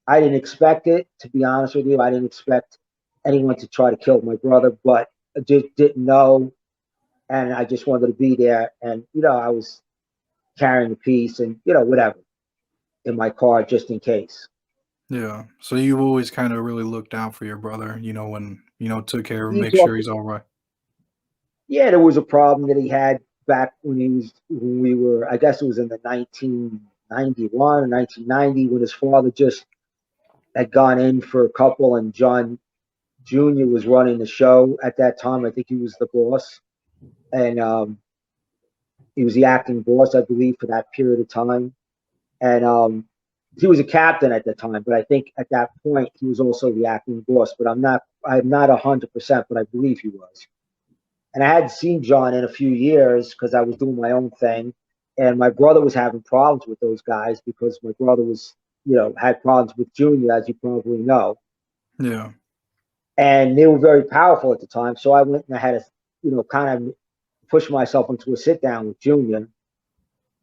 S2: I didn't expect it, to be honest with you. I didn't expect anyone to try to kill my brother, but I just didn't know. And I just wanted to be there. And, I was carrying a piece and, whatever in my car just in case.
S1: Yeah. So you always kind of really looked out for your brother. When took care of him,
S2: You
S1: make sure
S2: talk,
S1: he's all right.
S2: yeah, there was a problem that he had back when we were, I guess it was in the 1991 or 1990 when his father just had gone in for a couple and John Junior was running the show at that time. I think he was the boss, and he was the acting boss, I believe, for that period of time. And he was a captain at the time, but I think at that point he was also the acting boss. But I'm not 100%, but I believe he was. And I hadn't seen John in a few years because I was doing my own thing, and my brother was having problems with those guys because my brother was, had problems with Junior, as you probably know,
S1: Yeah.
S2: and they were very powerful at the time. So I went and I had to, kind of push myself into a sit down with Junior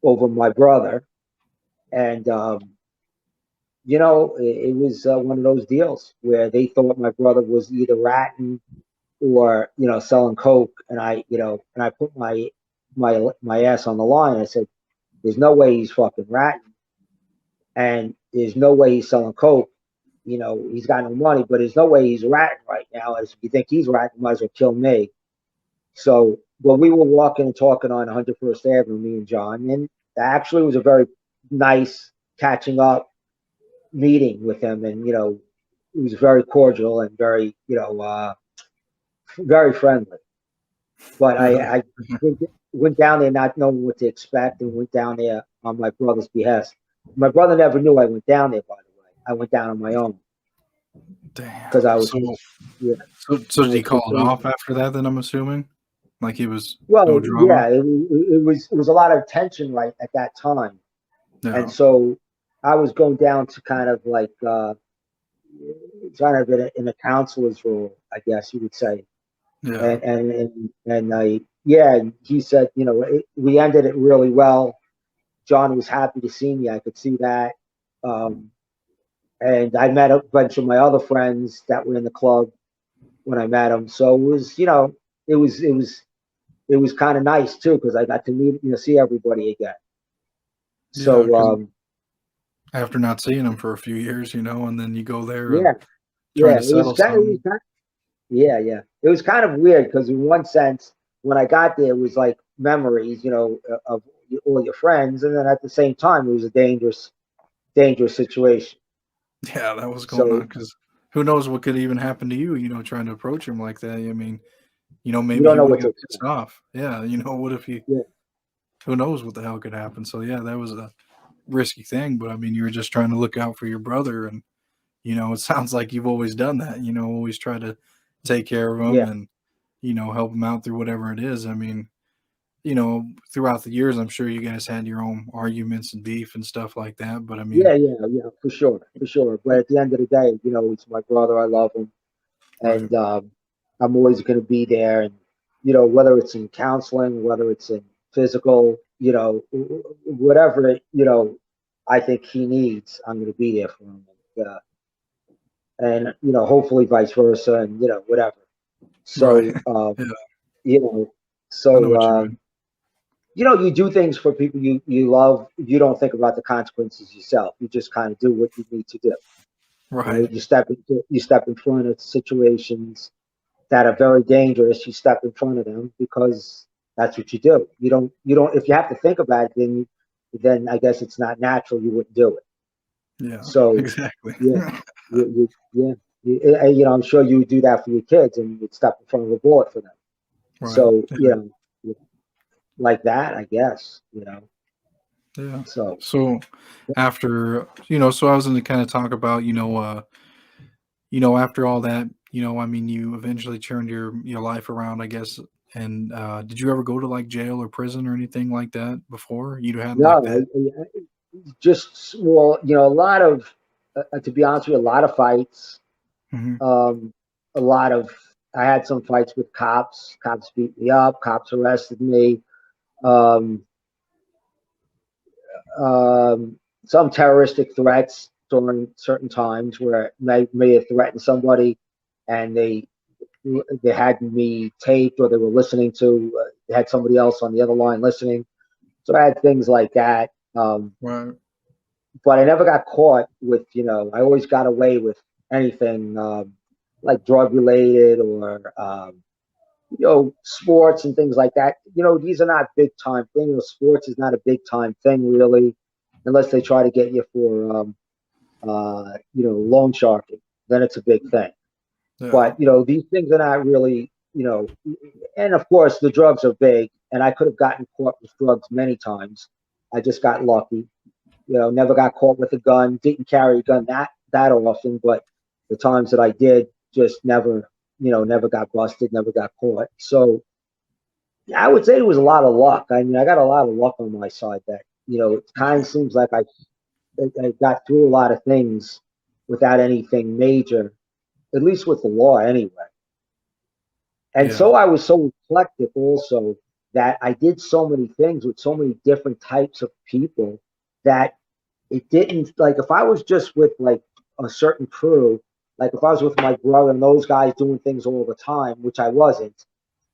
S2: over my brother, and it was one of those deals where they thought my brother was either ratting or selling coke, and I put my ass on the line. I said, "There's no way he's fucking ratting, and there's no way he's selling coke. He's got no money, but there's no way he's ratting right now. As if you think he's ratting, might as well kill me." So when we were walking and talking on 101st Avenue, me and John, and that actually was a very nice catching up meeting with him, and it was very cordial and very very friendly. But
S1: Really?
S2: I went down there not knowing what to expect, and went down there on my brother's behest. My brother never knew I went down there. By the way, I went down on my own because
S1: Damn.
S2: I was,
S1: So,
S2: yeah,
S1: so
S2: I
S1: did he
S2: was
S1: call it
S2: concerned.
S1: off after that? Then I'm assuming, like he was no
S2: Well,
S1: drama.
S2: yeah, it was a lot of tension right at that time, and
S1: Yeah.
S2: so I was going down to kind of like kind of in a counselor's role, I guess you would say.
S1: Yeah.
S2: And I, yeah, he said, we ended it really well. John was happy to see me. I could see that. Um, and I met a bunch of my other friends that were in the club when I met him. So it was, it was it was it was kind of nice too because I got to meet, see everybody again.
S1: Yeah.
S2: So
S1: Because after not seeing him for a few years, and then you go there
S2: yeah,
S1: and trying
S2: yeah,
S1: to settle something.
S2: yeah, yeah. It was kind of weird because in one sense, when I got there, it was like memories, of all your friends, and then at the same time, it was a dangerous situation.
S1: Yeah, that was going
S2: So
S1: on because who knows what could even happen to you? Trying to approach him like that. I mean,
S2: you
S1: maybe
S2: don't
S1: he
S2: know
S1: would have
S2: what to
S1: got
S2: expect.
S1: pissed off. Yeah. What if he?
S2: Yeah,
S1: Who knows what the hell could happen? So yeah, that was a risky thing. But I mean, you were just trying to look out for your brother, and it sounds like you've always done that. Always try to take care of him
S2: yeah,
S1: and help him out through whatever it is. I mean, throughout the years, I'm sure you guys had your own arguments and beef and stuff like that. But I mean,
S2: yeah, yeah, yeah, for sure, for sure. But at the end of the day, it's my brother. I love him,
S1: right,
S2: and I'm always going to be there. And whether it's in counseling, whether it's in physical, whatever I think he needs, I'm going to be there for him. And hopefully vice versa, and whatever.
S1: right,
S2: So
S1: yeah,
S2: you know,
S1: I know
S2: so
S1: what you mean.
S2: you do things for people you love. You don't think about the consequences yourself. You just kind of do what you need to do,
S1: Right,
S2: right? You step in front of situations that are very dangerous. You step in front of them because that's what you do. You don't. If you have to think about it, then I guess it's not natural. You wouldn't do it.
S1: yeah,
S2: So
S1: exactly,
S2: yeah, yeah. I'm sure you would do that for your kids, and you'd step in front of a bullet for them.
S1: right,
S2: So
S1: yeah,
S2: like that, I guess.
S1: yeah.
S2: So
S1: So after so I was going to kind of talk about after all that, I mean, you eventually turned your life around, I guess. And did you ever go to like jail or prison or anything like that before? You had like
S2: no,
S1: that?
S2: I just well, a lot of to be honest with you, a lot of fights.
S1: Hmm.
S2: Um, a lot of I had some fights with cops. Cops beat me up. Cops arrested me. Um, some terroristic threats during certain times where may have threatened somebody, and they had me taped or they were listening to. They had somebody else on the other line listening. So I had things like that.
S1: Right.
S2: But I never got caught with, I always got away with anything like drug related or, sports and things like that. These are not big time things. Sports is not a big time thing really, unless they try to get you for, loan sharking. Then it's a big thing.
S1: Yeah.
S2: But these things are not really, and of course the drugs are big, and I could have gotten caught with drugs many times. I just got lucky. Never got caught with a gun. Didn't carry a gun that often, but the times that I did, just never, never got busted, never got caught. So I would say it was a lot of luck. I mean, I got a lot of luck on my side. That it kind of seems like I got through a lot of things without anything major, at least with the law anyway. And
S1: Yeah.
S2: so I was so eclectic also that I did so many things with so many different types of people that it didn't, like, if I was just with like a certain crew, like if I was with my brother and those guys doing things all the time, which I wasn't,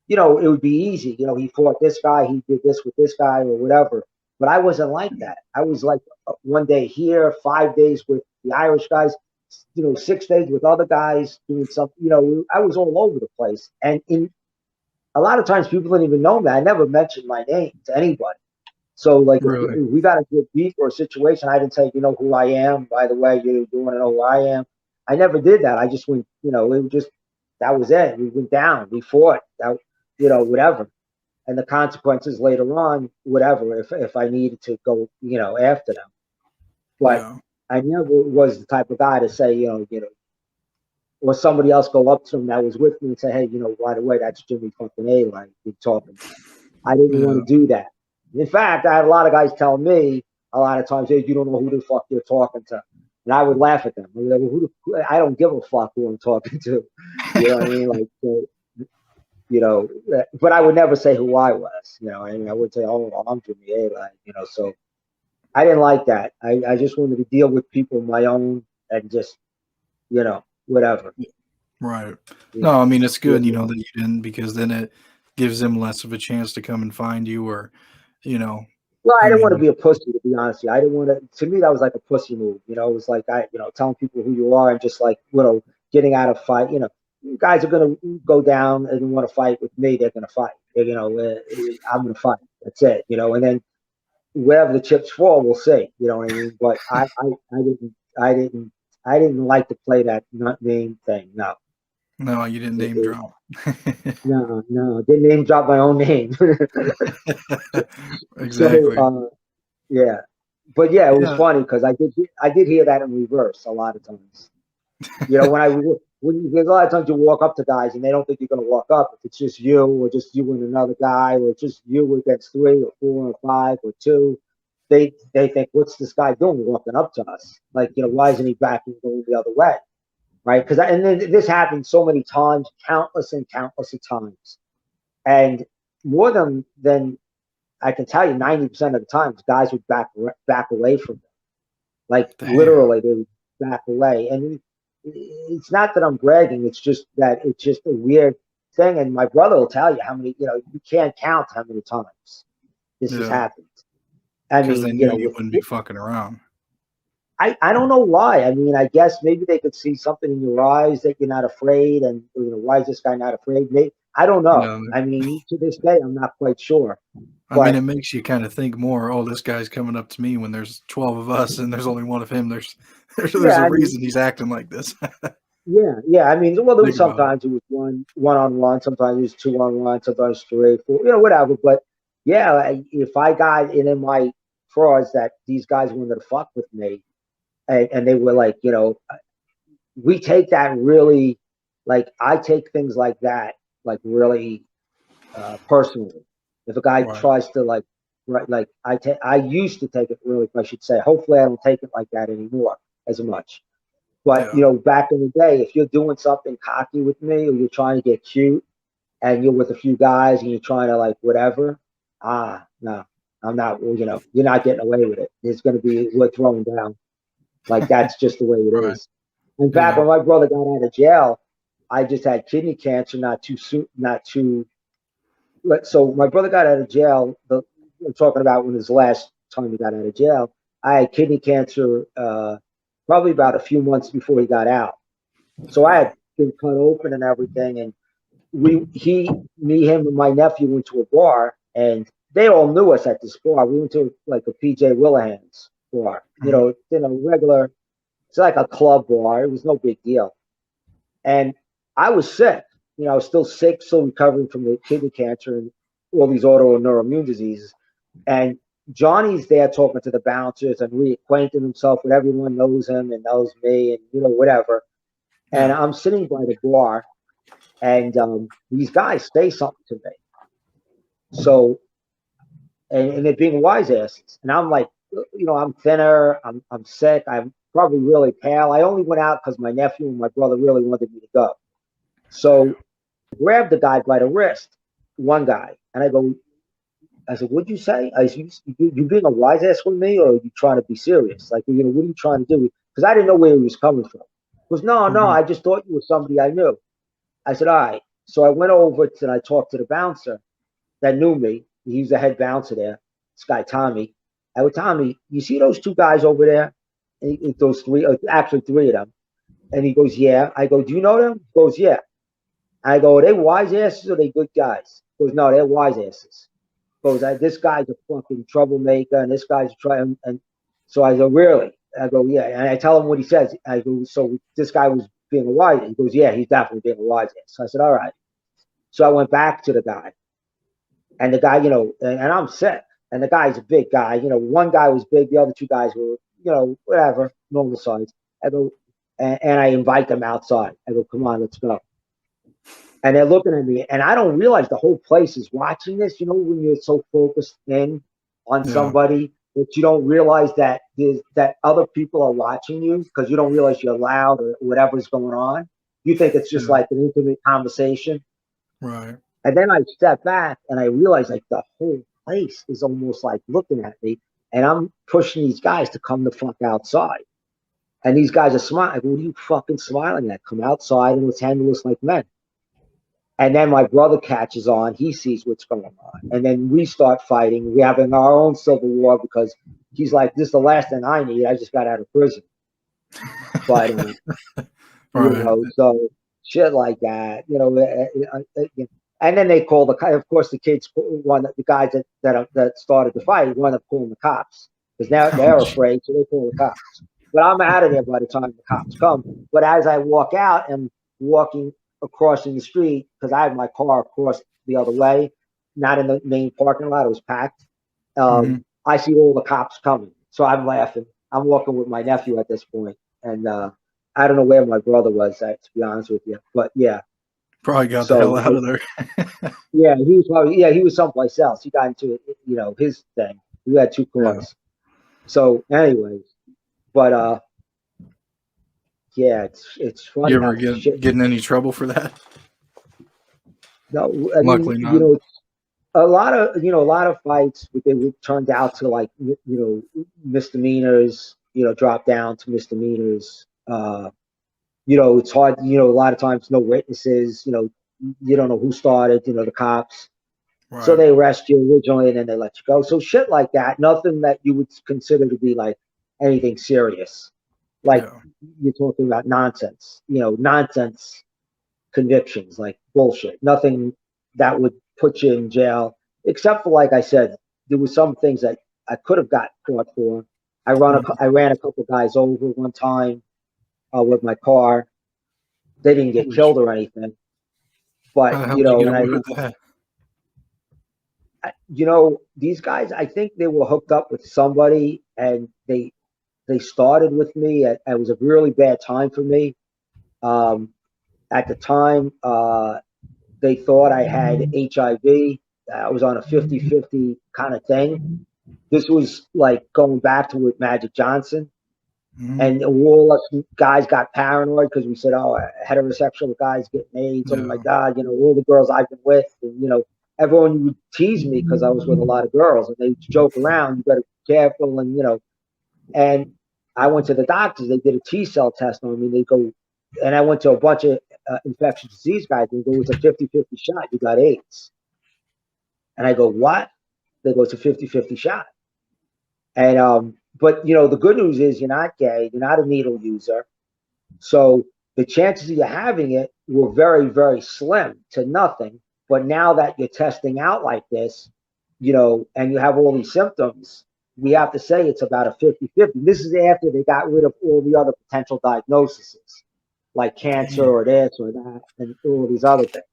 S2: it would be easy. He fought this guy, he did this with this guy or whatever. But I wasn't like that. I was like one day here, 5 days with the Irish guys, 6 days with other guys doing something. I was all over the place. And in a lot of times people didn't even know me. I never mentioned my name to anybody. So like
S1: Really.
S2: if we got a good beef or a situation, I didn't say, you know who I am. By the way, you want to know who I am. I never did that. I just went, it was just that was it. We went down. We fought. That whatever. And the consequences later on, whatever. If I needed to go, after them. But
S1: Yeah.
S2: I never was the type of guy to say, or somebody else go up to him that was with me and say, hey, by the way, that's Jimmy fucking A. Like you're talking to. I didn't want
S1: Yeah.
S2: to do that. In fact, I had a lot of guys tell me a lot of times, hey, you don't know who the fuck you're talking to. And I would laugh at them. I'd be like, well, I don't give a fuck who I'm talking to. You know what I mean? Like, but I would never say who I was. I mean, I would say, oh, well, I'm Jimmy A. Like, so I didn't like that. I just wanted to deal with people on my own and just, whatever.
S1: Right.
S2: Yeah.
S1: No, I mean it's
S2: Yeah.
S1: good, that you didn't because then it gives them less of a chance to come and find you or, you know,
S2: Well, I
S1: I
S2: didn't want to
S1: mean,
S2: be a pussy, to be honest with you. I didn't want to. To me, that was like a pussy move. It was like telling people who you are and just like getting out of fight. Guys are gonna go down and want to fight with me. They're gonna fight. I'm gonna fight. That's it. And then wherever the chips fall, we'll see. You know what I mean? But I didn't, I didn't, I didn't like to play that not name thing. No,
S1: no, you didn't
S2: it,
S1: name
S2: it,
S1: drop.
S2: no, no. Didn't name drop my own name. So,
S1: Exactly.
S2: yeah. But yeah, it was
S1: Yeah.
S2: funny because I did hear that in reverse a lot of times. There's a lot of times you walk up to guys and they don't think you're gonna walk up. If it's just you or just you and another guy or just you against three or four or five or two, they think, what's this guy doing walking up to us? Like, why isn't he backing going the other way? Right? Because and then this happened so many times, countless and countless of times. And more than I can tell you, 90% of the times guys would back away from them. Like
S1: Damn.
S2: literally, they would back away. And it's not that I'm bragging. It's just that it's just a weird thing. And my brother will tell you how many. You can't count how many times this has
S1: Yeah.
S2: happened. I
S1: Because they
S2: mean,
S1: knew you
S2: with
S1: wouldn't be fucking around.
S2: I don't know why. I mean, I guess maybe they could see something in your eyes that you're not afraid, and why is this guy not afraid? Maybe, I don't
S1: You
S2: know.
S1: know,
S2: I mean, to this day, I'm not quite sure.
S1: I mean, it
S2: But
S1: makes you kind of think more, oh, this guy's coming up to me when there's 12 of us and there's only one of him. There's
S2: yeah,
S1: a
S2: I mean,
S1: reason he's acting like this.
S2: yeah, yeah. I mean, well, there was
S1: Think about it.
S2: sometimes it was one on one, sometimes it was two on one, sometimes three, four, whatever. But yeah, if I got in my frauds that these guys wanted to fuck with me, and they were like, we take that really, like I take things like that like really personally. If a guy
S1: Right.
S2: tries to like, right, like I used to take it really, I should say. Hopefully, I don't take it like that anymore as much. But
S1: Yeah.
S2: back in the day, if you're doing something cocky with me, or you're trying to get cute, and you're with a few guys, and you're trying to like whatever, no, I'm not. Well, you're not getting away with it. It's going to be we're throwing down. Like that's just the way it
S1: Right.
S2: is. In fact,
S1: Yeah.
S2: when my brother got out of jail, I just had kidney cancer not too soon, not too. So my brother got out of jail. I'm talking about when his last time he got out of jail. I had kidney cancer probably about a few months before he got out. So I had been cut open and everything, and him, and my nephew went to a bar, and they all knew us at this bar. We went to like a PJ Willahan's bar,
S1: Mhm.
S2: regular. It's like a club bar. It was no big deal, and I was sick. I was still sick, still recovering from the kidney cancer and all these autoimmune diseases. And Johnny's there talking to the bouncers and reacquainting himself with everyone, knows him and knows me and whatever. And
S1: Yeah.
S2: I'm sitting by the bar, and these guys say something to me. So and they're being wise asses, and I'm like, I'm thinner, I'm sick, I'm probably really pale. I only went out because my nephew and my brother really wanted me to go. So I grabbed the guy by the wrist, one guy, and I said, "What'd you say?" I said, "You being a wise ass with me, or are you trying to be serious? Like, what are you trying to do?" Because I didn't know where he was coming from. He goes, "No, no,
S1: Hmm.
S2: I just thought you were somebody I knew." I said, "All right." So I went over and I talked to the bouncer that knew me. He was the head bouncer there, this guy Tommy. I go, "Tommy, you see those two guys over there? Those three, actually three of them." And he goes, "Yeah." I go, "Do you know them?" He goes, "Yeah." I go, "Are they wise asses or are they good guys?" He goes, "No, they're wise asses." Goes, "This guy's a fucking troublemaker, and this guy's trying." And so I go, "Really?" I go, "Yeah." And I tell him what he says. I go, "So this guy was being a wise ass?" He goes, "Yeah, he's definitely being a wise ass." So I said, "All right." So I went back to the guy, and the guy, and I'm sick, and the guy's a big guy. One guy was big, the other two guys were, whatever, normal size. I go, and I invite them outside. I go, "Come on, let's go." And they're looking at me, and I don't realize the whole place is watching this. When you're so focused in on
S1: Yeah.
S2: somebody that you don't realize that other people are watching you because you don't realize you're loud or whatever's going on. You think it's just
S1: Yeah.
S2: like an intimate conversation.
S1: Right.
S2: And then I step back and I realize like the whole place is almost like looking at me, and I'm pushing these guys to come the fuck outside. And these guys are smiling. I go, "What are you fucking smiling at? Come outside and let's handle this like men." And then my brother catches on. He sees what's going on. And then we start fighting. We're having our own civil war because he's like, "This is the last thing I need. I just got out of prison." But,
S1: Right.
S2: so shit like that, and then they call of course, the kids, the guys that started the fight, wound up calling the cops because now
S1: Oh,
S2: they're afraid. So they call the cops. But I'm out of there by the time the cops come. But as I walk out and walking across in the street, because I had my car across the other way, not in the main parking lot, it was packed.
S1: hmm.
S2: I see all the cops coming. So I'm laughing. I'm walking with my nephew at this point, and I don't know where my brother was, to be honest with you. But yeah,
S1: Probably got the hell
S2: so
S1: out of there.
S2: yeah, he was someplace else. He got into his thing. We had two
S1: Yeah.
S2: cars. So, anyways, but yeah, it's
S1: You
S2: funny
S1: ever
S2: how shit.
S1: get in any trouble for that?
S2: No, I mean,
S1: Luckily not.
S2: a lot of fights, but they would turned out to like misdemeanors. Drop down to misdemeanors. It's hard. A lot of times, no witnesses. You don't know who started. The cops. So
S1: Right.
S2: they arrest you originally, and then they let you go. So shit like that. Nothing that you would consider to be like anything serious. Like
S1: Yeah.
S2: you're talking about nonsense. Nonsense convictions, like bullshit. Nothing that would put you in jail, except for, like I said, there were some things that I could have got caught for.
S1: Mhm.
S2: I ran a couple guys over one time with my car. They didn't get
S1: Holy sh-
S2: killed or anything,
S1: How
S2: but
S1: the hell did you get
S2: and
S1: away with that?
S2: these guys, I think they were hooked up with somebody, and they started with me. It was a really bad time for me. Um, at the time, they thought I had HIV. I was on a 50-50 kind of thing. This was like going back to with Magic Johnson.
S1: Hmm.
S2: And all us guys got paranoid because we said, "Oh, heterosexual guys getting AIDS. Oh my
S1: Yeah.
S2: God, all the girls I've been with." And, everyone would tease me because I was with a lot of girls, and they joke around, "You better be careful." And I went to the doctors. They did a T cell test on me. They go, and I went to a bunch of infectious disease guys. They go, "It's a 50-50 shot. You got AIDS." And I go, "What?" They go, "It's a 50-50 shot." And but the good news is you're not gay. You're not a needle user. So the chances of you having it were very, very slim to nothing. But now that you're testing out like this, and you have all these symptoms, we have to say it's about a 50-50. This is after they got rid of all the other potential diagnoses. like cancer
S1: Damn.
S2: or this or that and all these other things.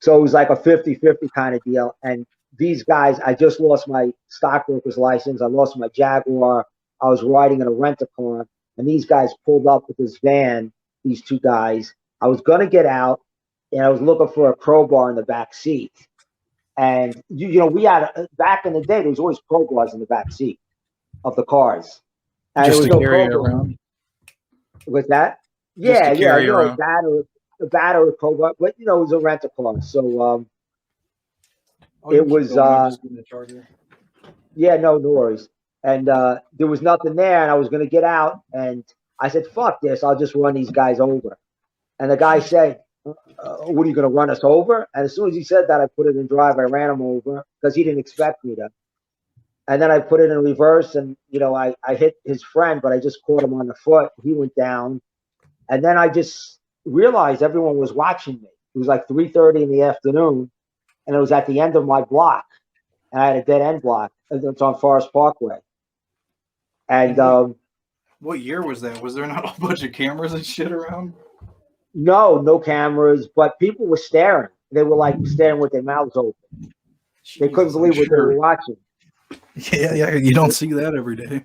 S2: So it was like a 50-50 kind of deal. And these guys, I just lost my stockbroker's license. I lost my Jaguar. I was riding in a rent-a-car, and these guys pulled up with this van, these two guys. I was going to get out, and I was looking for a crowbar in the back seat. And, we had, back in the day, there was always crowbars in the back seat of the cars. And there
S1: Just
S2: was
S1: to
S2: no
S1: carry it
S2: crowbar
S1: around.
S2: with that.
S1: Just to
S2: Yeah, yeah,
S1: carry it around.
S2: battery crowbar, but, it was a rent-a-car. So,
S1: Oh, you
S2: it
S1: can keep
S2: was
S1: going. I'm just getting the charger.
S2: yeah, no worries. And there was nothing there, and I was gonna get out, and I said, "Fuck this! I'll just run these guys over." And the guy said, "What are you gonna run us over?" And as soon as he said that, I put it in drive. I ran him over because he didn't expect me to. And then I put it in reverse, and I hit his friend, but I just caught him on the foot. He went down, and then I just realized everyone was watching me. It was like 3:30 in the afternoon, and it was at the end of my block, and I had a dead end block. It's on Forest Parkway. And
S1: And what year was that? Was there not a bunch of cameras and shit around?
S2: no cameras, but people were staring. They were like staring with their mouths open. They couldn't
S1: Jesus, I'm
S2: believe what they were
S1: sure.
S2: watching.
S1: Yeah, yeah. You don't see that every day.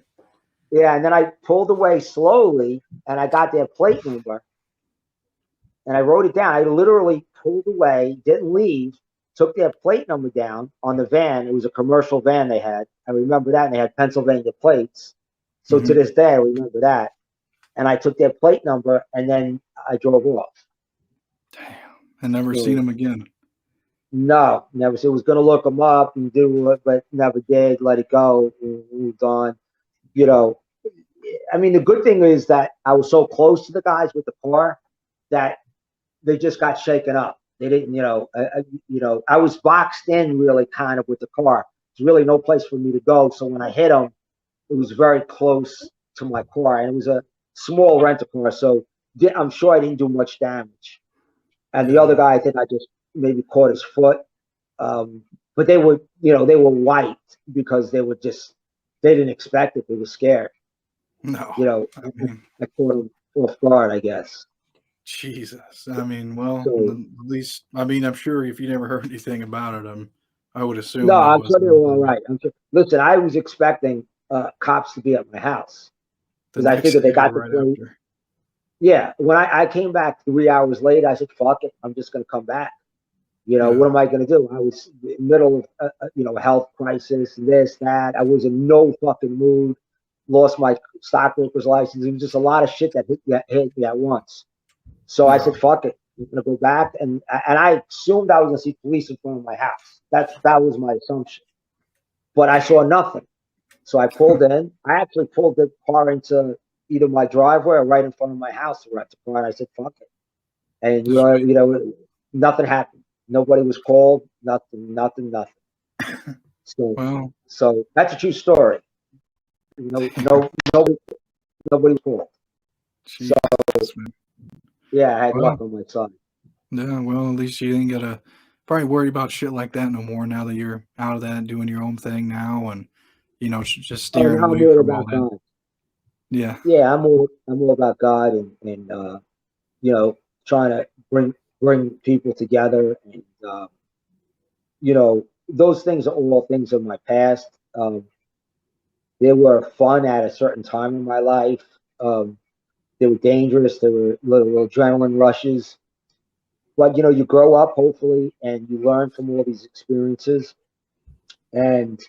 S2: Yeah, and then I pulled away slowly, and I got their plate number, and I wrote it down. I literally pulled away, didn't leave, took their plate number down on the van. It was a commercial van they had. I remember that, and they had Pennsylvania plates. So to
S1: Mm-hmm.
S2: this day, I remember that. And I took their plate number, and then I drove off.
S1: Damn. I never seen
S2: So
S1: him again.
S2: no, never. So was going to look them up and do it, but never did. Let it go. Moved on. You know, I mean, the good thing is that I was so close to the guys with the car that they just got shaken up. They didn't, I was boxed in really kind of with the car. There's really no place for me to go. So when I hit them, it was very close to my car, and it was a small rental car. So I'm sure I didn't do much damage. And the other
S1: Yeah.
S2: guy, I think I just maybe caught his foot. But they were, they were white because they didn't expect it. They were scared.
S1: No.
S2: You know,
S1: I mean,
S2: I caught them off guard, I guess.
S1: Jesus. I mean, well,
S2: So
S1: at least, I mean, I'm sure if you never heard anything about it, I would
S2: no,
S1: assume that
S2: I'm sure
S1: wasn't
S2: they were all
S1: anything.
S2: right. I'm sure. Listen, I was expecting cops to be at my house
S1: The
S2: because I
S1: next
S2: figured they
S1: day or
S2: got the
S1: right
S2: plate.
S1: after.
S2: Yeah, when I came back 3 hours later, I said, "Fuck it, I'm just going to come back." What
S1: Yeah.
S2: am I going to do? I was in the middle of a health crisis, this, that. I was in no fucking mood. Lost my stockbroker's license. It was just a lot of shit that hit me at once. So I
S1: Yeah.
S2: said, "Fuck it, I'm going to go back." And I assumed I was going to see police in front of my house. That was my assumption, but I saw nothing. So I pulled in. I actually pulled the car into either my driveway or right in front of my house to rent the car. And I said, "Fuck it." And
S1: Sweet.
S2: nothing happened. Nobody was called. Nothing. Nothing. Nothing. So,
S1: Well,
S2: so that's a true story.
S1: damn.
S2: Nobody was called. So
S1: Jesus, man.
S2: yeah, I had
S1: Well,
S2: luck on my side.
S1: yeah, well, at least you ain't gotta probably worry about shit like that no more now that you're out of that and doing your own thing now and, just
S2: Oh,
S1: steering
S2: now I'm
S1: away
S2: all
S1: from all
S2: about
S1: that.
S2: God.
S1: Yeah.
S2: Yeah, I'm all about God and trying to bring people together and those things are all things of my past. They were fun at a certain time in my life. Um, they were dangerous. They were little adrenaline rushes. But you grow up hopefully, and you learn from all these experiences, and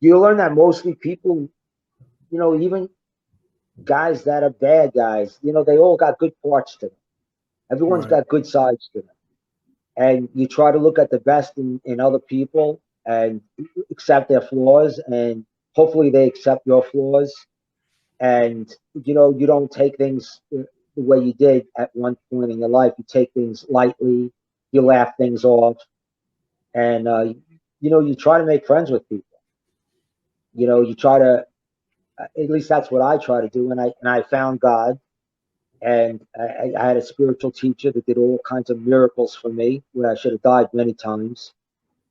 S2: you learn that mostly people, even guys that are bad guys, they all got good parts to them. Everyone's
S1: Right.
S2: got good sides to them, and you try to look at the best in other people and accept their flaws, and hopefully they accept your flaws, and you don't take things the way you did at one point in your life. You take things lightly, you laugh things off, and you try to make friends with people. You try to, at least that's what I try to do, and I found God, and I had a spiritual teacher that did all kinds of miracles for me where I should have died many times.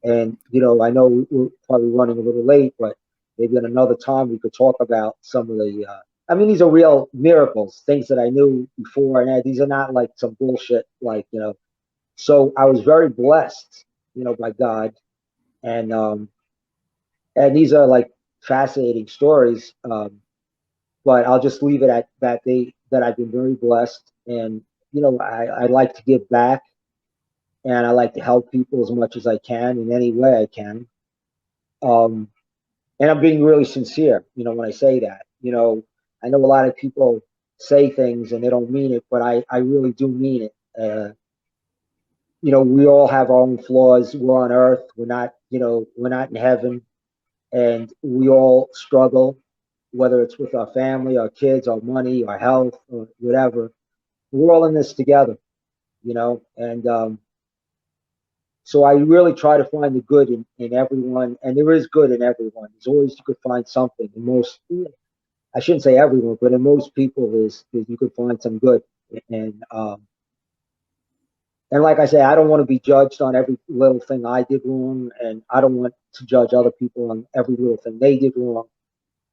S2: And I know we're probably running a little late, but maybe at another time we could talk about some of the I mean, these are real miracles, things that I knew before, and these are not like some bullshit, like So I was very blessed, by God, and and these are like fascinating stories. But I'll just leave it at that I've been very blessed, and I like to give back, and I like to help people as much as I can in any way I can. Um, and I'm being really sincere, when I say that. I know a lot of people say things and they don't mean it, but I really do mean it. We all have our own flaws. We're on earth. We're not in heaven, and we all struggle, whether it's with our family, our kids, our money, our health, or whatever. We're all in this together, and so I really try to find the good in everyone, and there is good in everyone. There's always you could find something. In most, I shouldn't say everyone, but in most people, is you could find some good, and and like I say, I don't want to be judged on every little thing I did wrong, and I don't want to judge other people on every little thing they did wrong.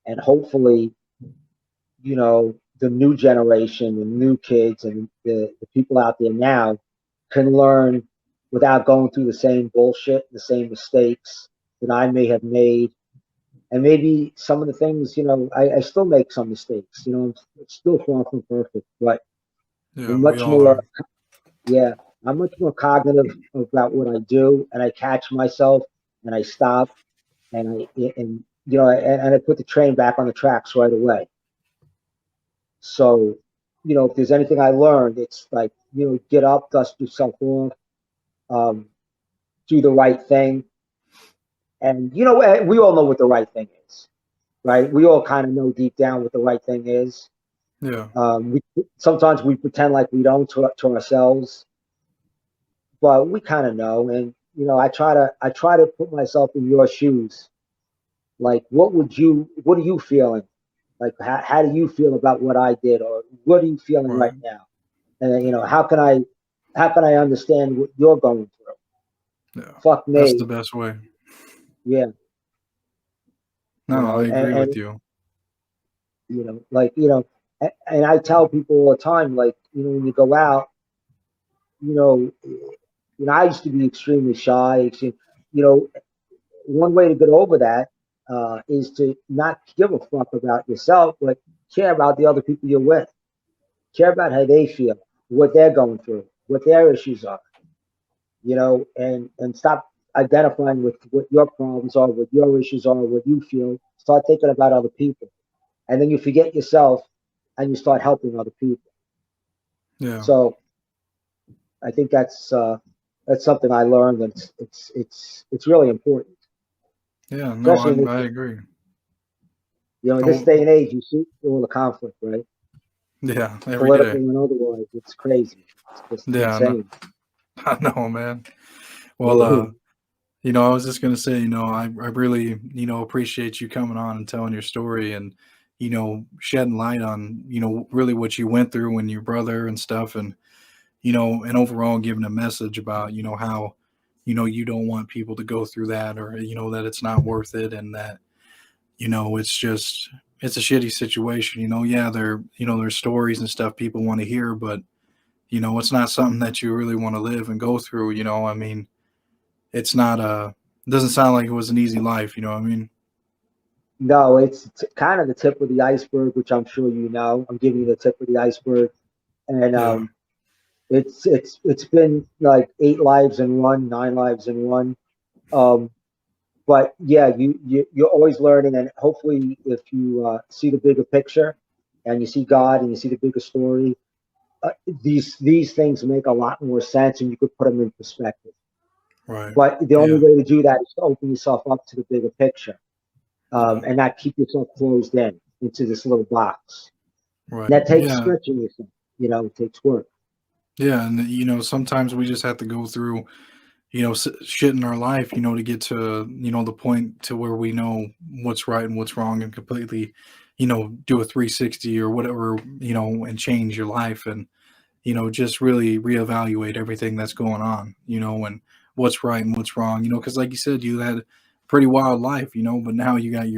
S2: And hopefully, the new generation, the new kids, and the people out there now can learn without going through the same bullshit, the same mistakes that I may have made. And maybe some of the things, I still make some mistakes. I'm still far from perfect, but
S1: Yeah,
S2: I'm
S1: we
S2: much
S1: all
S2: more,
S1: are.
S2: yeah, I'm much more cognitive about what I do, and I catch myself, and I stop, and I put the train back on the tracks right away. So, if there's anything I learned, it's like, get up, dust yourself off, um, do the right thing. And, we all know what the right thing is, right? We all kind of know deep down what the right thing is.
S1: Yeah,
S2: Sometimes we pretend like we don't to ourselves, but we kind of know. And, I try to put myself in your shoes. Like, what are you feeling? Like, how do you feel about what I did? Or what are you feeling right
S1: right.
S2: now? And
S1: Yeah,
S2: how can I understand what you're going through?
S1: yeah.
S2: Fuck
S1: That's the
S2: me.
S1: best way.
S2: Yeah,
S1: No, I
S2: and,
S1: agree with
S2: and
S1: you.
S2: like and I tell people all the time, like, when you go out, I used to be extremely shy. One way to get over that is to not give a fuck about yourself, but care about the other people you're with. Care about how they feel, what they're going through, what their issues are. And stop identifying with what your problems are, what your issues are, what you feel. Start thinking about other people, and then you forget yourself, and you start helping other people.
S1: Yeah,
S2: So I think that's something I learned, and it's really important,
S1: yeah. No,
S2: especially
S1: I agree.
S2: in this day
S1: Oh,
S2: and age. You see all the conflict, right?
S1: yeah, every
S2: Political
S1: day.
S2: and otherwise. It's crazy. It's just
S1: Yeah, no,
S2: insane.
S1: I know, man. Well, I was just gonna say, I really, appreciate you coming on and telling your story and, shedding light on, really what you went through and your brother and stuff, and overall giving a message about, how, you don't want people to go through that, or, that it's not worth it, and that, it's just it's a shitty situation. Yeah, there's stories and stuff people want to hear, but it's not something that you really want to live and go through. I mean, it's not it doesn't sound like it was an easy life. You know what I mean?
S2: No, it's kind of the tip of the iceberg, which I'm sure you know. I'm giving you the tip of the iceberg, and
S1: Yeah,
S2: it's been like 8 lives in one, 9 lives in one. Um, but yeah, you're always learning, and hopefully, if you see the bigger picture, and you see God, and you see the bigger story, uh, these things make a lot more sense, and you could put them in perspective.
S1: right.
S2: But the only
S1: Yeah,
S2: way to do that is to open yourself up to the bigger picture,
S1: yeah,
S2: and not keep yourself closed in into this little box. And
S1: right.
S2: that takes
S1: Yeah,
S2: stretching yourself. It takes work.
S1: yeah, and sometimes we just have to go through shit in our life, to get to the point to where we know what's right and what's wrong, and completely do a 360 or whatever, and change your life, and just really reevaluate everything that's going on, and what's right and what's wrong, because like you said, you had a pretty wild life, but now you got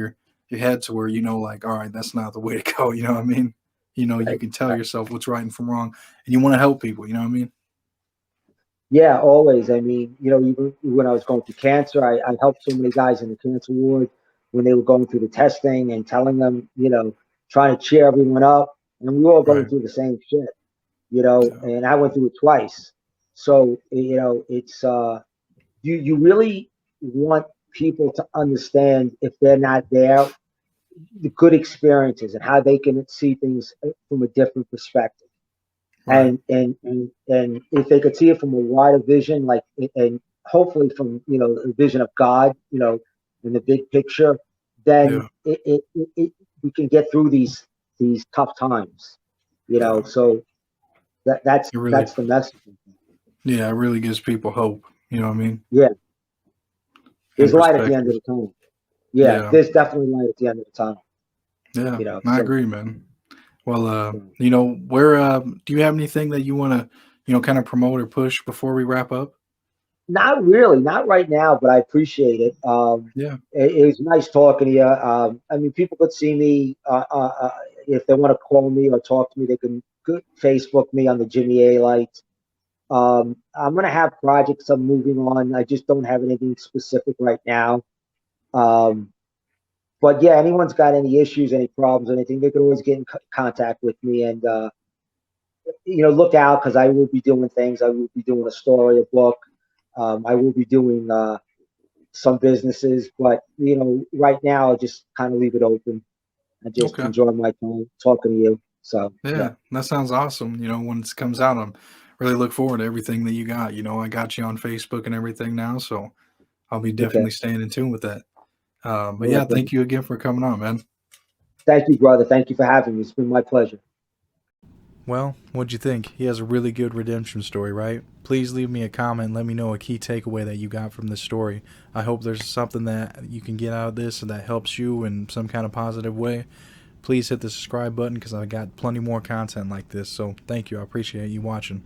S1: your head to where you know, like, all right, that's not the way to go. You know what I mean? You know, you
S2: Right,
S1: can tell
S2: right.
S1: yourself what's right and from wrong, and you want to help people. You know what I mean?
S2: Yeah, always. I mean, even when I was going through cancer, I helped so many guys in the cancer ward when they were going through the testing and telling them, trying to cheer everyone up. And we were all going
S1: Right.
S2: through the same shit,
S1: Yeah.
S2: and I went through it twice. So, it's you really want people to understand if they're not there, the good experiences and how they can see things from a different perspective.
S1: Right.
S2: And if they could see it from a wider vision, like, and hopefully from the vision of God, in the big picture, then
S1: Yeah.
S2: we can get through these tough times.
S1: Yeah.
S2: So that's
S1: It really,
S2: that's the message.
S1: yeah, it really gives people hope. You know what I mean?
S2: Yeah,
S1: And
S2: there's light at the end
S1: perspective.
S2: of the tunnel. Yeah,
S1: Yeah.
S2: there's definitely light at the end of the tunnel.
S1: Yeah. I
S2: So
S1: agree, man. Well,
S2: yeah.
S1: where do you have anything that you want to, kind of promote or push before we wrap up?
S2: Not really, not right now, but I appreciate it.
S1: Yeah.
S2: It was nice talking to you. I mean, people could see me if they want to call me or talk to me. They can Facebook me on the Jimmy A Light. I'm gonna have projects I'm moving on. I just don't have anything specific right now. Um, but yeah, anyone's got any issues, any problems, anything, they could always get in contact with me and look out because I will be doing things. I will be doing a story, a book. I will be doing some businesses, but right now I'll just kind of leave it open and just
S1: Okay.
S2: enjoy my time talking to you. So yeah,
S1: Yeah, that sounds awesome. When it comes out, I'm really look forward to everything that you got. I got you on Facebook and everything now, so I'll be
S2: okay,
S1: definitely staying in tune with that. But
S2: all
S1: yeah,
S2: right, brother.
S1: thank you again for coming on, man.
S2: Thank you, brother. Thank you for having me. It's been my pleasure.
S1: Well, what'd you think? He has a really good redemption story, right? Please leave me a comment and let me know a key takeaway that you got from this story. I hope there's something that you can get out of this that helps you in some kind of positive way. Please hit the subscribe button because I got plenty more content like this. So thank you. I appreciate you watching.